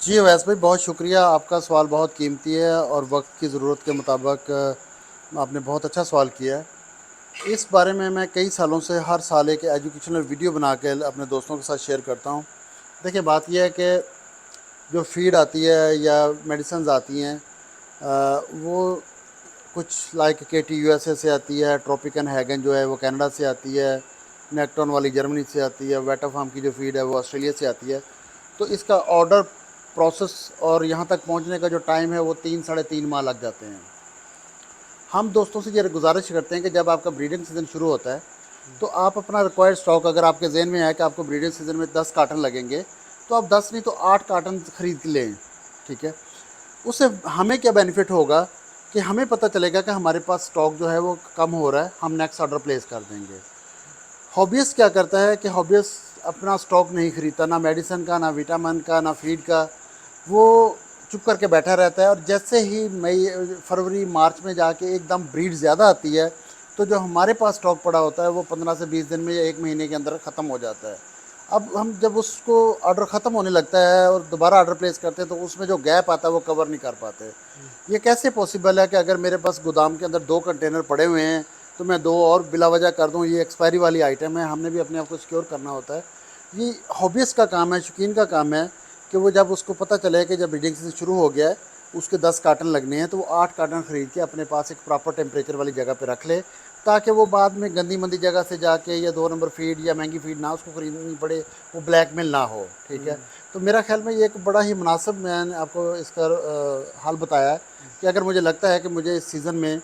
जी अवैस भाई, बहुत शुक्रिया, आपका सवाल बहुत कीमती है और वक्त की ज़रूरत के मुताबिक आपने बहुत अच्छा सवाल किया है। इस बारे में मैं कई सालों से हर साल एक एजुकेशनल वीडियो बना के अपने दोस्तों के साथ शेयर करता हूँ। देखिए बात यह है कि जो फीड आती है या मेडिसिन आती हैं, वो कुछ लाइक केटी यूएसए से आती है, ट्रॉपिकन हैगन जो है वो कनाडा से आती है, नेक्टॉन वाली जर्मनी से आती है, वेटाफार्म की जो फीड है वो ऑस्ट्रेलिया से आती है। तो इसका ऑर्डर प्रोसेस और यहाँ तक पहुँचने का जो टाइम है वो 3-3.5 माह लग जाते हैं। हम दोस्तों से ये गुजारिश करते हैं कि जब आपका ब्रीडिंग सीज़न शुरू होता है तो आप अपना रिक्वायर्ड स्टॉक, अगर आपके जहन में है कि आपको ब्रीडिंग सीज़न में 10 कार्टन लगेंगे, तो आप 10 नहीं तो 8 कार्टन ख़रीद लें, ठीक है। उससे हमें क्या बेनिफिट होगा कि हमें पता चलेगा कि हमारे पास स्टॉक जो है वो कम हो रहा है, हम नेक्स्ट ऑर्डर प्लेस कर देंगे। हॉबियस्ट क्या करता है कि हॉबियस्ट अपना स्टॉक नहीं खरीदता, ना मेडिसिन का, ना विटामिन का, ना फीड का, वो चुप करके बैठा रहता है। और जैसे ही मई फरवरी मार्च में जाके एकदम ब्रीड ज़्यादा आती है तो जो हमारे पास स्टॉक पड़ा होता है वो 15 से 20 दिन में या 1 महीने के अंदर ख़त्म हो जाता है। अब हम जब उसको ऑर्डर ख़त्म होने लगता है और दोबारा ऑर्डर प्लेस करते हैं तो उसमें जो गैप आता है वो कवर नहीं कर पाते। ये कैसे पॉसिबल है कि अगर मेरे पास गोदाम के अंदर 2 कंटेनर पड़े हुए हैं तो मैं 2 और बिला वजह कर दूं? ये एक्सपायरी वाली आइटम है, हमने भी अपने आप को सिक्योर करना होता है। ये हॉबियस्ट का काम है, शौकीन का काम है कि वो जब उसको पता चले कि जब ब्रीडिंग सीजन शुरू हो गया है उसके 10 कार्टन लगने हैं तो वो 8 कार्टन ख़रीद के अपने पास एक प्रॉपर टेम्परेचर वाली जगह पे रख ले, ताकि वो बाद में गंदी मंदी जगह से जाके या 2 नंबर फीड या महंगी फीड ना उसको खरीदनी पड़े, वो ब्लैकमेल ना हो। ठीक है, तो मेरा ख्याल में ये एक बड़ा ही मुनासिब मैंने आपको इसका हाल बताया है कि अगर मुझे लगता है कि मुझे इस सीज़न में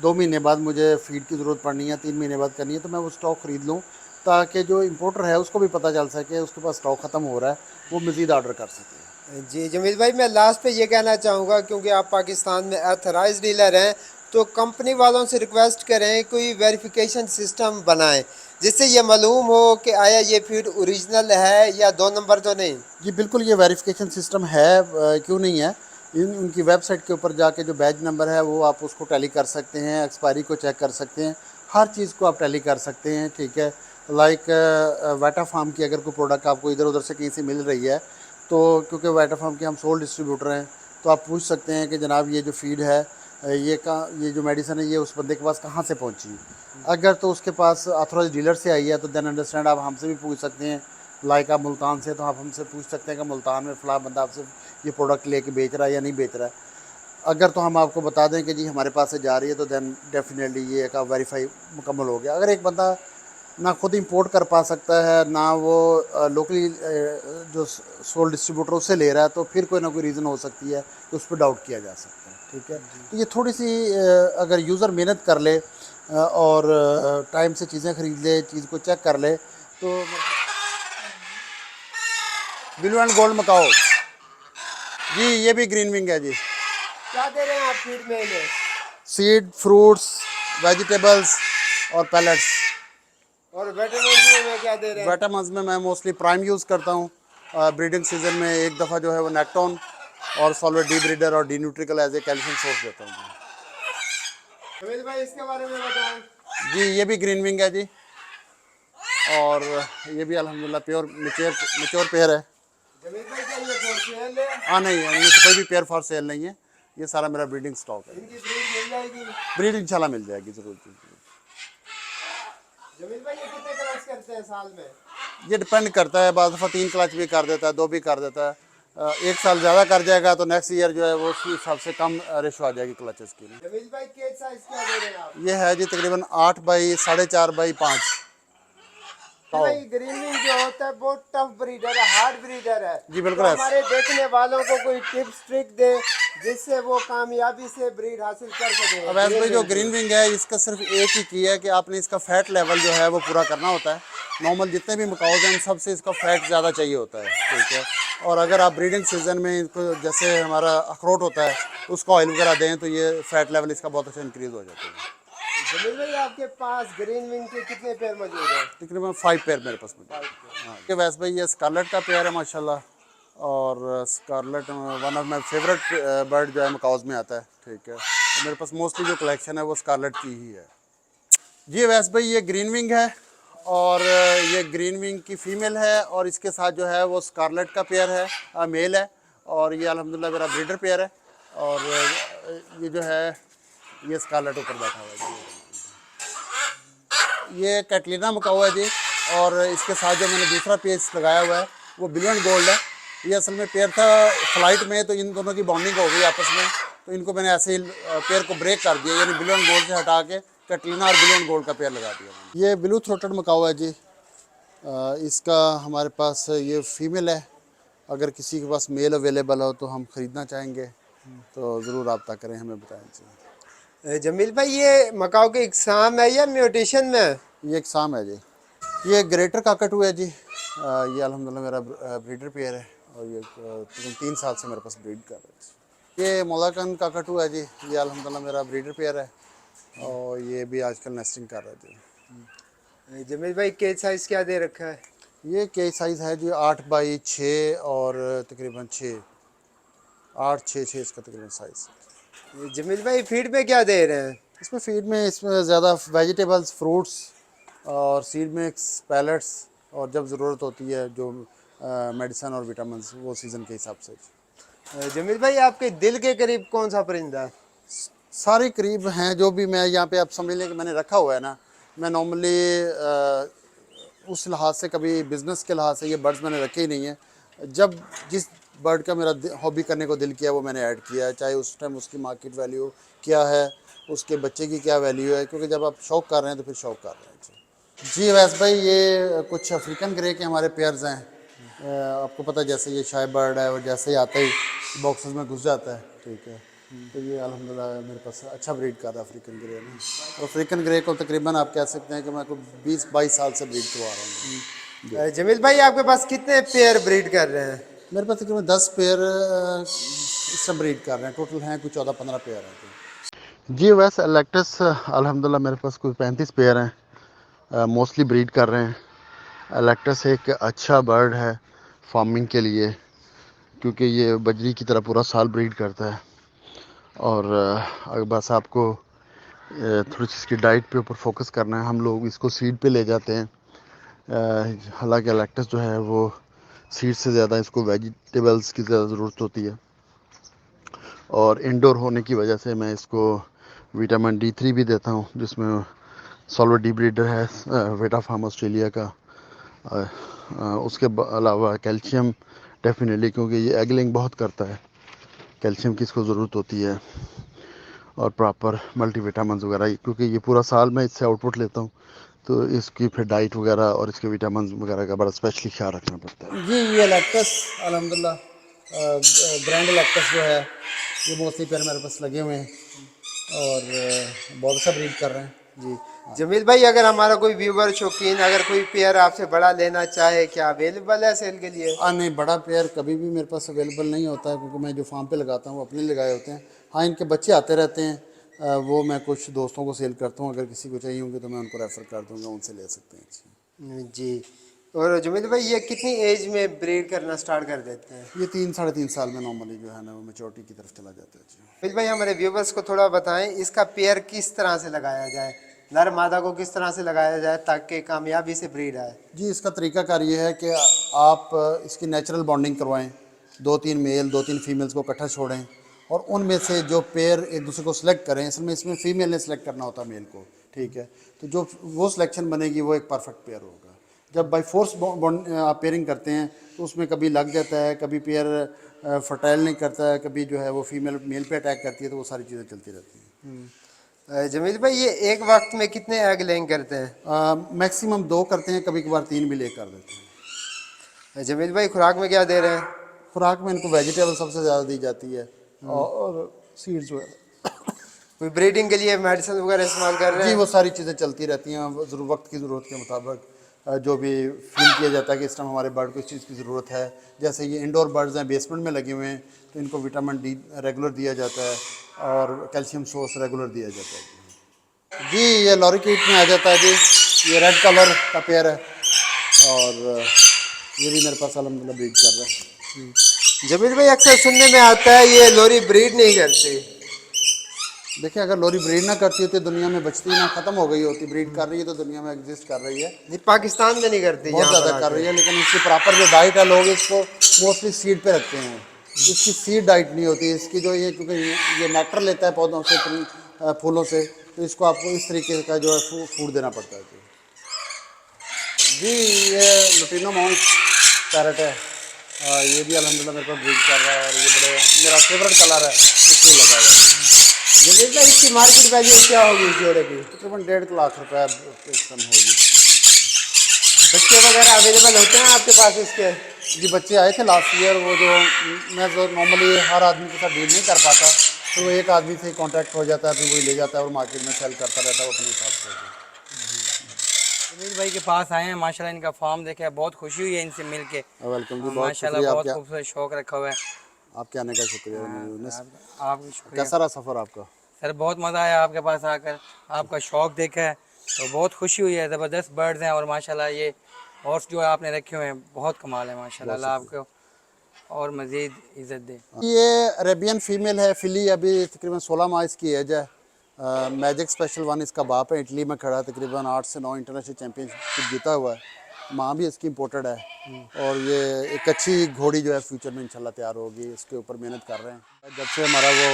2 महीने बाद मुझे फीड की ज़रूरत पड़नी है, 3 महीने बाद करनी है, तो मैं वो स्टॉक ख़रीद लूँ ताकि जो इम्पोर्टर है उसको भी पता चल सके उसके पास स्टॉक ख़त्म हो रहा है, वो मज़ीद ऑर्डर कर सके। जी जमील भाई, मैं लास्ट पे ये कहना चाहूँगा, क्योंकि आप पाकिस्तान में ऑथराइज्ड डीलर हैं, तो कंपनी वालों से रिक्वेस्ट करें कोई वेरिफिकेशन सिस्टम बनाएं जिससे ये मालूम हो कि आया ये फीड ओरिजिनल है या 2 नंबर तो नहीं। जी बिल्कुल, ये वेरिफिकेशन सिस्टम है, क्यों नहीं है। उनकी वेबसाइट के ऊपर जाके जो बैच नंबर है वो आप उसको टैली कर सकते हैं, एक्सपायरी को चेक कर सकते हैं, हर चीज़ को आप टैली कर सकते हैं। ठीक है, लाइक वाटा फार्म की अगर कोई प्रोडक्ट आपको इधर उधर से कहीं से मिल रही है, तो क्योंकि वाटा फार्म के हम सोल डिस्ट्रीब्यूटर हैं, तो आप पूछ सकते हैं कि जनाब ये जो फीड है, ये जो मेडिसिन है ये उस बंदे के पास कहाँ से पहुँची। अगर तो उसके पास ऑथराइज डीलर से आई है तो देन अंडरस्टैंड आप हमसे भी पूछ सकते हैं। लाइक आप मुल्तान से, तो आप हमसे पूछ सकते हैं कि मुल्तान में फ़लाँ बंदा आपसे ये प्रोडक्ट लेके बेच रहा है या नहीं बेच रहा है। अगर तो हम आपको बता दें कि जी हमारे पास से जा रही है, तो देन डेफिनेटली ये एक वेरीफाई मुकम्मल हो गया। अगर एक बंदा ना खुद इंपोर्ट कर पा सकता है, ना वो लोकली जो सोल डिस्ट्रीब्यूटर उससे ले रहा है, तो फिर कोई ना कोई रीज़न हो सकती है कि उस पर डाउट किया जा सकता है। ठीक है, तो ये थोड़ी सी अगर यूज़र मेहनत कर ले और टाइम से चीज़ें ख़रीद ले, चीज़ को चेक कर ले, तो ब्लू एंड गोल्ड मकाओ जी, ये भी ग्रीन विंग है जी। क्या दे रहे हैं आप फीड में इन्हें? सीड, फ्रूट्स, वेजिटेबल्स और पैलेट्स। और वेटरनरी में क्या दे रहे हैं? विटामिन्स में मैं मोस्टली प्राइम यूज़ करता हूँ। ब्रीडिंग सीजन में एक दफ़ा जो है वो नेक्टोन और सॉल्वेट डी ब्रीडर और डी न्यूट्रिकल एज ए कैल्शियम सोर्स देता हूँ जमील भाई, इसके बारे में बताएं। जी। ये भी ग्रीन विंग है जी, और ये भी अल्हम्दुलिल्लाह प्योर मेच्योर पेयर है। जमील भाई, क्या ये फॉर सेल है? हाँ नहीं है, इनमें से कोई भी पेयर फॉर सेल नहीं है, ये सारा मेरा ब्रीडिंग स्टॉक है। इनकी ब्रीड मिल जाएगी? ब्रीड इंशाल्लाह मिल जाएगी ज़रूर जी। जमील भाई, ये कितने क्रॉस करते हैं साल में? ये डिपेंड करता है, बाद दफ़ा 3 क्लच भी कर देता है, 2 भी कर देता है। एक साल ज़्यादा कर जाएगा तो नेक्स्ट ईयर जो है वो उस हिसाब से कम रेशो आ जाएगी क्लचेस की। जमील भाई, केज साइज क्या दे रहे हैं आप? ये है जी तकरीबन 8 बाई 4.5 बाई 5। भाई, ग्रीनिंग जो होता है बहुत टफ ब्रीडर है, हार्ड ब्रीडर है जी बिल्कुल तो ऐसा। हमारे देखने वालों को कोई टिप्स ट्रिक दे जिससे वो कामयाबी से ब्रीड हासिल कर सके। अब ऐसे जो ग्रीन विंग है, इसका सिर्फ एक ही की है कि आपने इसका फैट लेवल जो है वो पूरा करना होता है। नॉर्मल जितने भी मकाउज हैं उन सबसे इसका फैट ज़्यादा चाहिए होता है। ठीक है, और अगर आप ब्रीडिंग सीजन में इसको, जैसे हमारा अखरोट होता है, उसका ऑयल वगैरह दें तो ये फैट लेवल इसका बहुत अच्छा इंक्रीज़ हो जाता है। जमील भाई, आपके पास ग्रीन विंग के कितने पेयर मौजूद हैं? तकरीबन 5 पेयर मेरे पास में। हाँ, कि वैसे भाई ये स्कारलेट का पेयर है माशाल्लाह, और scarlet one of my favourite bird जो है मकाउज में आता है। ठीक है, तो मेरे पास मोस्टली जो कलेक्शन है वो स्कारलेट की ही है जी। वैसे भाई ये ग्रीन विंग है, और ये ग्रीन विंग की फ़ीमेल है, और इसके साथ जो है वो स्कारलेट का पेयर है, मेल है, और ये अल्हम्दुलिल्लाह मेरा ब्रीडर पेयर है। और ये जो है ये स्कारलेट ऊपर बैठा हुआ है जी। ये कैटलीना मकाऊ है जी, और इसके साथ जो मैंने दूसरा पीस लगाया हुआ है वो ब्लू एंड गोल्ड है। ये असल में पेयर था फ्लाइट में, तो इन दोनों की बॉन्डिंग हो गई आपस में, तो इनको मैंने ऐसे ही पेयर को ब्रेक कर दिया, यानी ब्लू एंड गोल्ड से हटा के कैटलीना और ब्लू एंड गोल्ड का पेयर लगा दिया। ये ब्लू थ्रोटेड मकाऊ है जी। इसका हमारे पास ये फीमेल है, अगर किसी के पास मेल अवेलेबल हो तो हम ख़रीदना चाहेंगे तो ज़रूर रब्ता करें, हमें बताएं जी। जमील भाई, ये मकाओ के इकसाम है या म्यूटेशन में है? ये एक साम है जी। ये ग्रेटर काकटू है जी। ये अल्हम्दुलिल्लाह मेरा ब्रीडर पेयर है, और ये 3 साल से मेरे पास ब्रीड कर रहा है। ये मोलाकन काकटू है जी। ये अल्हम्दुलिल्लाह मेरा ब्रीडर पेयर है, और ये भी आजकल नेस्टिंग कर रहा है जी। जमील भाई, केज साइज क्या दे रखा है? ये केज साइज़ है जी 8 बाई 6 और तकरीबन 8, 6 इसका तकरीबन साइज़। जमील भाई, फीड में क्या दे रहे हैं? इसमें फीड में इसमें ज़्यादा वेजिटेबल्स, फ्रूट्स और सीड मिक्स, पैलेट्स, और जब ज़रूरत होती है जो मेडिसिन और विटामिन्स, वो सीज़न के हिसाब से। जमील भाई, आपके दिल के करीब कौन सा परिंदा है? सारे करीब हैं, जो भी मैं यहाँ पे आप समझ लें कि मैंने रखा हुआ है ना, मैं नॉर्मली उस लिहाज से कभी बिज़नेस के लिहाज से ये बर्ड्स मैंने रखे ही नहीं है। जब जिस बर्ड का मेरा हॉबी करने को दिल किया वो मैंने ऐड किया है, चाहे उस टाइम उसकी मार्केट वैल्यू क्या है उसके बच्चे की क्या वैल्यू है, क्योंकि जब आप शौक कर रहे हैं तो फिर शौक कर रहे हैं। जी वैस भाई, ये कुछ अफ्रीकन ग्रे के हमारे पेयर्स हैं। आपको पता है जैसे ये शाय बर्ड है और जैसे ही आता ही बॉक्सेस में घुस जाता है, ठीक है। तो ये अल्हम्दुलिल्लाह मेरे पास अच्छा ब्रीड कर रहा है अफ्रीकन ग्रे में। और अफ्रीकन ग्रे को तकरीबन आप कह सकते हैं कि मैं को 20-22 साल से ब्रीड करवा रहा हूँ। जमील भाई आपके पास कितने पेयर ब्रीड कर रहे हैं? मेरे पास तकरीबन 10 पेयर इस समय ब्रीड कर रहे हैं, टोटल हैं कुछ 14-15 पेयर हैं। जी वैसे एलेक्टस अल्हम्दुलिल्लाह मेरे पास कुछ 35 पेयर हैं, मोस्टली ब्रीड कर रहे हैं। एलेक्टस एक अच्छा बर्ड है फार्मिंग के लिए, क्योंकि ये बजरी की तरह पूरा साल ब्रीड करता है। और अगर बस आपको थोड़ी सी इसकी डाइट पे ऊपर फोकस करना है, हम लोग इसको सीड पे ले जाते हैं। हालांकि एलेक्टस जो है वो सीड से ज़्यादा इसको वेजिटेबल्स की ज़्यादा ज़रूरत होती है, और इंडोर होने की वजह से मैं इसको विटामिन D3 भी देता हूँ, जिसमें सॉल्वर डी ब्रीडर है वेटा फार्म ऑस्ट्रेलिया का। उसके अलावा कैल्शियम डेफिनेटली, क्योंकि ये एगलिंग बहुत करता है, कैल्शियम की इसको ज़रूरत होती है, और प्रॉपर मल्टीविटामिन वगैरह, क्योंकि ये पूरा साल मैं इससे आउटपुट लेता हूँ, तो इसकी फिर डाइट वगैरह और इसके विटामिन वगैरह का बड़ा स्पेशली ख्याल रखना पड़ता है। जी ये लैक्टस अल्हम्दुलिल्लाह ब्रांड लैक्टस जो है ये मोस्टली पेयर मेरे पास लगे हुए हैं और बहुत अच्छा ब्रीड कर रहे हैं। जी जमील भाई, अगर हमारा कोई व्यूवर शौकीन अगर कोई पेयर आपसे बड़ा लेना चाहे, क्या अवेलेबल है सेल के लिए? नहीं, बड़ा पेयर कभी भी मेरे पास अवेलेबल नहीं होता है, क्योंकि मैं जो फार्म पे लगाता हूँ वो अपने लगाए होते हैं। हाँ, इनके बच्चे आते रहते हैं, वो मैं कुछ दोस्तों को सेल करता हूँ, अगर किसी को चाहिए होंगे तो मैं उनको रेफ़र कर दूँगा, उनसे ले सकते हैं। जी। और जमील भाई ये कितनी एज में ब्रीड करना स्टार्ट कर देते हैं? ये 3-3.5 साल में नॉर्मली जो है ना वो मेच्योरिटी की तरफ चला जाता है। जी जमील भाई, हमारे व्यूवर्स को थोड़ा बताएं इसका पेयर किस तरह से लगाया जाए, नर मादा को किस तरह से लगाया जाए ताकि कामयाबी से ब्रीड आए? जी, इसका तरीकाकार ये है कि आप इसकी नेचुरल बॉन्डिंग करवाएं, 2-3 मेल 2-3 फीमेल्स को इकट्ठा छोड़ें, और उनमें से जो पेयर एक दूसरे को सिलेक्ट करें। असल में इसमें फीमेल ने सिलेक्ट करना होता है मेल को, ठीक है। तो जो वो सिलेक्शन बनेगी वो एक परफेक्ट पेयर होगा। जब बाई फोर्स आप पेयरिंग करते हैं तो उसमें कभी लग जाता है, कभी पेयर फर्टाइल नहीं करता है, कभी जो है वो फीमेल मेल पे अटैक करती है, तो वो सारी चीज़ें चलती रहती हैं। जमील भाई ये एक वक्त में कितने एग लेइंग करते हैं? मैक्सिमम 2 करते हैं, कभी कभार 3 भी ले कर देते हैं। जमील भाई खुराक में क्या दे रहे हैं? खुराक में इनको वेजिटेबल सबसे ज़्यादा दी जाती है और सीड्स जो है। कोई ब्रीडिंग के लिए मेडिसिन वगैरह इस्तेमाल कर रहे जी हैं? वो सारी चीज़ें चलती रहती हैं, वक्त की ज़रूरत के मुताबिक जो भी फील किया जाता है कि इस टाइम हमारे बर्ड को इस चीज़ की ज़रूरत है। जैसे ये इंडोर बर्ड्स हैं, बेसमेंट में लगे हुए हैं, तो इनको विटामिन D रेगुलर दिया जाता है और कैल्शियम सोर्स रेगुलर दिया जाता है। जी ये लॉरिकीट में आ जाता है जी, ये रेड कलर का पेयर है और ये भी मेरे पास अल्हम्दुलिल्लाह ब्रीड कर रहा है। जमील भाई अक्सर सुनने में आता है ये लोरी ब्रीड नहीं करती। देखिए, अगर लोरी ब्रीड ना करती होती दुनिया में बचती ना, खत्म हो गई होती। ब्रीड कर रही है तो दुनिया में एग्जिस्ट कर रही है। नहीं, पाकिस्तान में नहीं करती, बहुत ज़्यादा कर रही है, लेकिन इसकी प्रॉपर जो डाइट है, लोग इसको मोस्टली सीड पे रखते हैं। इसकी सीड डाइट नहीं होती इसकी, जो ये क्योंकि ये नेक्टर लेता है पौधों से, फूलों से, तो इसको आपको इस तरीके का जो है फूड देना पड़ता है। जी ये लुटिनो माउंट पैरट है, ये भी अल्हम्दुलिल्लाह मेरे पास ब्रीड कर रहा है, और ये बड़े मेरा फेवरेट कलर है, इसलिए लगा हुआ है। जमील भाई इसकी मार्केट वैल्यू क्या होगी इस जोड़े की? तकरीबन 1.5 लाख रुपए इस समय होगी। बच्चे वगैरह अवेलेबल होते हैं आपके पास इसके? जी बच्चे आए थे लास्ट ईयर, वो जो मैं तो नॉर्मली हर आदमी के साथ डील नहीं कर पाता, तो वो एक आदमी से कांटेक्ट हो जाता है, फिर वही ले जाता है और मार्केट में सेल करता रहता है वो अपने हिसाब से। जमील भाई के पास आए हैं, माशाल्लाह इनका फार्म देखे, बहुत खुशी हुई है इनसे मिलके। वेलकम जी, बहुत माशाल्लाह शुक्रिया बहुत आपका, खूबसूरत शौक रखा हुआ है। आपके आने का शुक्रिया। आपका शुक्रिया कैसा रहा सफ़र आपका? सर, बहुत मज़ा आया आपके पास आकर, आपका शौक देखा है तो बहुत खुशी हुई है। ज़बरदस्त बर्ड्स हैं और माशाल्लाह ये हॉर्स जो आपने रखे हुए हैं बहुत कमाल है माशाल्लाह। अल्लाह आपको और मज़ीद इज़्ज़त दे। ये अरेबियन फीमेल है, फिली, अभी तकरीबन 16 माह इसकी एज है। मैजिक स्पेशल 1 इसका बाप है, इटली में खड़ा है, तकरीबन 8 से 9 इंटरनेशनल चैम्पियनशिप जीता हुआ है। माँ भी इसकी इम्पोर्टेड है, और ये एक अच्छी घोड़ी जो है फ्यूचर में इंशाल्लाह तैयार होगी। इसके ऊपर मेहनत कर रहे हैं। जब से हमारा वो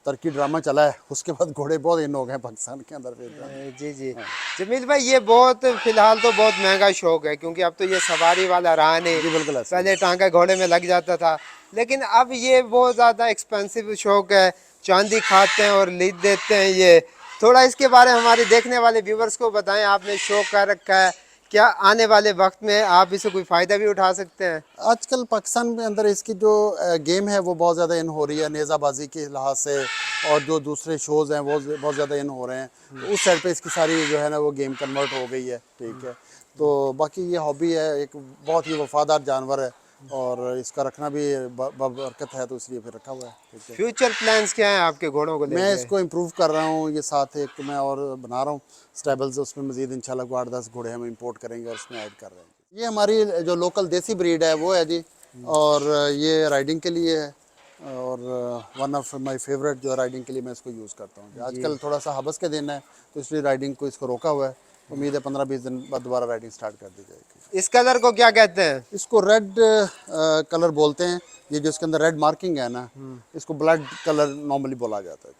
टर्की ड्रामा चला है, उसके बाद घोड़े बहुत इन हो गए पाकिस्तान के अंदर फिर। जी जी जमील भाई, ये बहुत फिलहाल तो बहुत महंगा शौक है, क्योंकि अब तो ये सवारी वाला रहा नहीं। जी बिल्कुल ऐसा। पहले टांका घोड़े में लग जाता था, लेकिन अब ये बहुत ज़्यादा एक्सपेंसिव शौक है। चांदी खाते हैं और लीद देते हैं ये। थोड़ा इसके बारे में हमारे देखने वाले व्यूवर्स को बताएं, आपने शौक कर रखा है, क्या आने वाले वक्त में आप इससे कोई फ़ायदा भी उठा सकते हैं? आजकल पाकिस्तान के अंदर इसकी जो गेम है वो बहुत ज़्यादा इन हो रही है नेज़ाबाजी के लिहाज से, और जो दूसरे शोज़ हैं वो बहुत ज़्यादा इन हो रहे हैं। तो उस साइड पे इसकी सारी जो है ना वो गेम कन्वर्ट हो गई है, ठीक है। तो बाकी ये हॉबी है, एक बहुत ही वफादार जानवर है और इसका रखना भी बरकत है, तो इसलिए फिर रखा हुआ है, ठीक है। फ्यूचर प्लान्स क्या हैं आपके घोड़ों को मैं लेके? इसको इम्प्रूव कर रहा हूँ, ये साथ एक मैं और बना रहा हूँ स्टेबल्स, उसमें मज़ीद इंशाल्लाह को 8-10 घोड़े हम इंपोर्ट करेंगे और उसमें ऐड कर रहे हैं। ये हमारी जो लोकल देसी ब्रीड है वो है जी, और ये राइडिंग के लिए है, और वन ऑफ माय फेवरेट जो राइडिंग के लिए मैं इसको यूज़ करता हूँ। आजकल थोड़ा सा हबस के दिन है तो इसलिए राइडिंग को इसको रोका हुआ है। उम्मीद है 15-20 दिन बाद दोबारा राइडिंग स्टार्ट कर दी जाएगी। इस कलर को क्या कहते हैं? इसको रेड कलर बोलते हैं। ये जो इसके अंदर रेड मार्किंग है ना, इसको ब्लड कलर नॉर्मली बोला जाता है।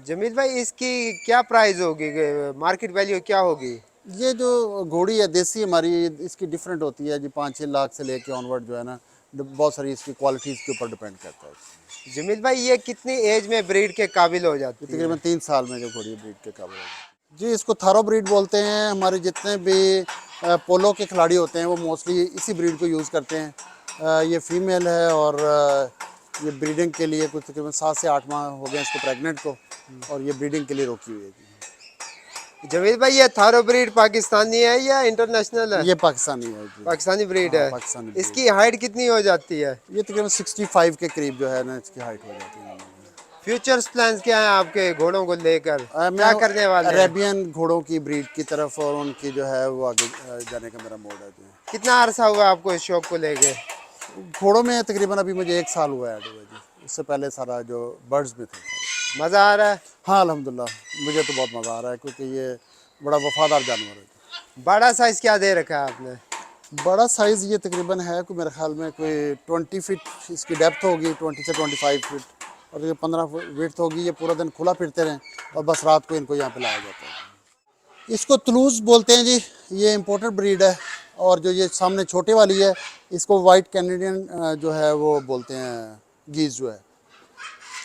जमील भाई इसकी क्या प्राइस होगी, मार्केट वैल्यू क्या होगी? ये जो घोड़ी है देसी हमारी, इसकी डिफरेंट होती है जी, 5-6 लाख से लेके ऑनवर्ड जो है ना, बहुत सारी इसकी क्वालिटीज़ के ऊपर डिपेंड करता है। जमील भाई ये कितनी एज में ब्रीड के काबिल हो जाती है? तकरीबन 3 साल में जो घोड़ी ब्रीड के काबिल है जी। इसको थारो ब्रीड बोलते हैं। हमारे जितने भी पोलो के खिलाड़ी होते हैं वो मोस्टली इसी ब्रीड को यूज़ करते हैं। ये फीमेल है और ये ब्रीडिंग के लिए कुछ तकरीबन 7 से 8 माह हो गए इसको प्रेग्नेंट को, और ये ब्रीडिंग के लिए रोकी हुई है जी। जमील भाई ये थारो ब्रीड पाकिस्तानी है या इंटरनेशनल है? ये पाकिस्तानी है जी। पाकिस्तानी ब्रीड है। पाकिस्तानी breed। इसकी हाइट कितनी हो जाती है? ये तकरीबन 65 के करीब जो है ना इसकी हाइट हो जाती है। फ्यूचर्स प्लान्स क्या हैं आपके घोड़ों को लेकर? क्या मैं करने वाले हैं? अरेबियन घोड़ों की ब्रीड की तरफ और उनकी जो है वो आगे जाने का मेरा मोड है जी। कितना अरसा हुआ आपको इस शौक को लेके? घोड़ों में तकरीबन अभी मुझे 1 साल हुआ है ऐड हुआ जी। उससे पहले सारा जो बर्ड्स में थे। मज़ा आ रहा है? हाँ अल्हम्दुलिल्लाह, मुझे तो बहुत मज़ा आ रहा है क्योंकि ये बड़ा वफादार जानवर है। बड़ा साइज क्या दे रखा है आपने? बड़ा साइज़ ये तकरीबन है कोई मेरे ख्याल में कोई 20 फीट इसकी डेप्थ होगी, 20 से 25 फीट, और ये 15 फीट होगी। ये पूरा दिन खुला फिरते रहें और बस रात को इनको यहाँ पे लाया जाता है। इसको तुलूज बोलते हैं जी, ये इम्पोर्टेड ब्रीड है। और जो ये सामने छोटे वाली है इसको वाइट कैनेडियन जो है वो बोलते हैं, गीज जो है,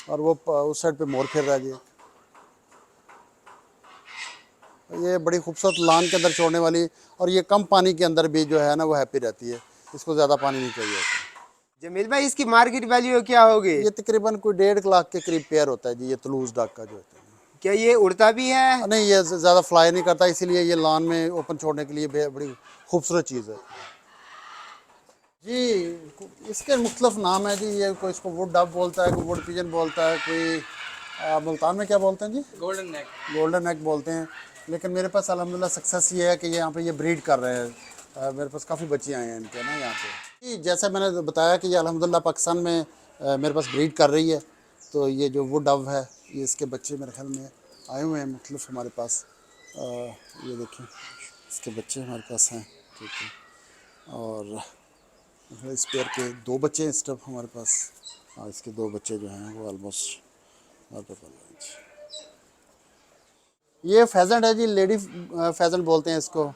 और वो उस साइड पे मोर फिर रहा है जी। ये बड़ी खूबसूरत लान के अंदर छोड़ने वाली, और ये कम पानी के अंदर भी जो है ना वो हैप्पी रहती है, इसको ज़्यादा पानी नहीं चाहिए होता। जमील भाई इसकी मार्केट वैल्यू क्या होगी? ये तकरीबन कोई 1.5 लाख के करीब पेयर होता है जी, ये तुलूज डाक का जो होता है। क्या ये उड़ता भी है? नहीं, ये ज़्यादा फ्लाई नहीं करता, इसीलिए ये लान में ओपन छोड़ने के लिए बड़ी खूबसूरत चीज़ है जी। इसके मुख्तलिफ नाम है जी। ये कोई इसको वुड डब बोलता है, कोई वुड पिजन बोलता है, कोई मुल्तान में क्या बोलते हैं जी? गोल्डन नेक। गोल्डन नेक बोलते हैं। लेकिन मेरे पास अल्हम्दुलिल्लाह सक्सेस ये है कि यहाँ पे ये ब्रीड कर रहे हैं। मेरे पास काफ़ी बच्चे आए हैं इनके ना यहाँ पे जी। जैसा मैंने बताया कि ये अल्हम्दुलिल्लाह पाकिस्तान में मेरे पास ब्रीड कर रही है। तो ये जो वुड डव है ये इसके बच्चे मेरे ख्याल में आए हुए हैं मुख्तलिफ हमारे पास। ये देखिए इसके बच्चे हमारे पास हैं, ठीक है। और इस पेयर के 2 बच्चे हैं इस टाइम हमारे पास, और इसके 2 बच्चे जो हैं वो ऑलमोस्ट हमारे पास हैं। ये फेजेंट है जी, लेडी फेजेंट बोलते हैं इसको।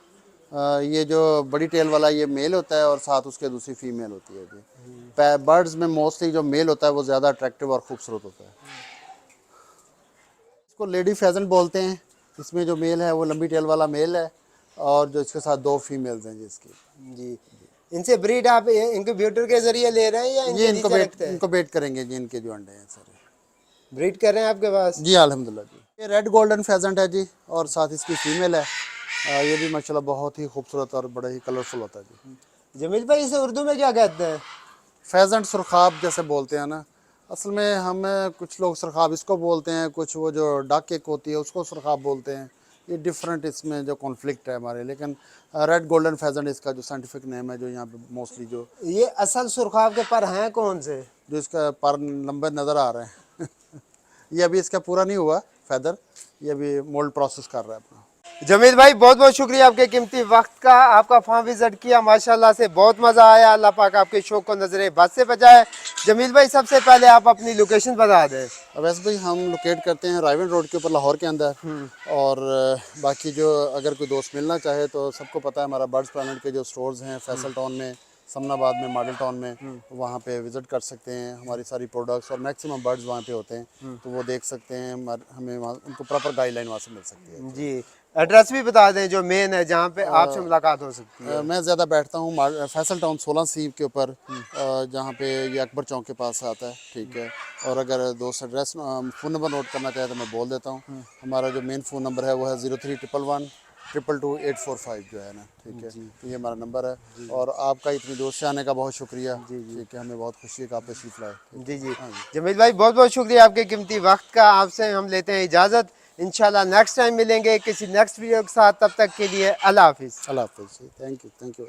ये जो बड़ी टेल वाला ये मेल होता है और साथ उसके दूसरी फीमेल होती है जी। बर्ड्स में मोस्टली जो मेल होता है वो ज़्यादा अट्रैक्टिव और खूबसूरत होता है। इसको लेडी फेजेंट बोलते हैं। इसमें जो मेल है वो लंबी टेल वाला मेल है, और जो इसके साथ 2 फीमेल्स हैं जी इसकी जी। इनसे ब्रीड आप इंक्यूबेटर के जरिए ले रहे हैं या ये इनके इनकोबेट करेंगे जी। इनके जो अंडे हैं सारे ब्रीड कर रहे हैं आपके पास? जी अल्हम्दुलिल्लाह जी। ये रेड गोल्डन फेजेंट है जी, और साथ इसकी फीमेल है। ये भी माशाल्लाह बहुत ही खूबसूरत और बड़ा ही कलरफुल होता है जी। जमील भाई इसे उर्दू में क्या कहते हैं? फेजेंट सुरखाब जैसे बोलते हैं ना। असल में हमें कुछ लोग सुरखाब इसको बोलते हैं, कुछ वो जो डाक केक होती है उसको सुरखाब बोलते हैं। ये डिफरेंट इसमें जो कॉन्फ्लिक्ट है हमारे। लेकिन रेड गोल्डन फेजेंट इसका जो साइंटिफिक नेम है, जो यहाँ पे मोस्टली जो ये असल सुरखाब के पर हैं कौन से? जो इसका पर लंबे नज़र आ रहे हैं ये अभी इसका पूरा नहीं हुआ फेदर, ये अभी मोल्ड प्रोसेस कर रहा है अपना। जमील भाई बहुत बहुत शुक्रिया आपके कीमती वक्त का। आपका फार्म विजिट किया, माशाल्लाह से बहुत मज़ा आया। अल्लाह पाक आपके शौक को नजरे बद से बचाए। जमील भाई सबसे पहले आप अपनी लोकेशन बता दें। वैसे भाई हम लोकेट करते हैं राइवन रोड के ऊपर लाहौर के अंदर। और बाकी जो अगर कोई दोस्त मिलना चाहे तो सबको पता है हमारा बर्ड्स प्लानेट के जो स्टोर्स हैं फैसल टाउन में, समनाबाद में मॉडल टाउन में, वहाँ पे विजिट कर सकते हैं। हमारी सारी प्रोडक्ट्स और मैक्सिमम बर्ड्स वहाँ पे होते हैं, तो वो देख सकते हैं। हमें वहाँ उनको प्रॉपर गाइडलाइन वहाँ से मिल सकती है। जी, एड्रेस भी बता दें जो मेन है जहाँ पे आपसे मुलाकात हो सकती है। मैं ज़्यादा बैठता हूँ फैसल टाउन 16C के ऊपर, जहाँ पे ये अकबर चौक के पास आता है, ठीक है। और अगर दोस्त एड्रेस फ़ोन नंबर नोट करना चाहे तो मैं बोल देता हूँ। हमारा जो मेन फ़ोन नंबर है वो है 0311 222 845 जो है ना, ठीक है। तो ये हमारा नंबर है। और आपका इतनी दूर से आने का बहुत शुक्रिया, ठीक है। हमें बहुत खुशी है कि आप तशरीफ़ लाए। जी जी, जमील भाई बहुत बहुत शुक्रिया आपके कीमती वक्त का। आपसे हम लेते हैं इजाज़त, इंशाल्लाह नेक्स्ट टाइम मिलेंगे किसी नेक्स्ट वीडियो के साथ। तब तक के लिए अल्लाह हाफिज़। अल्लाह हाफ़िज़। Thank you.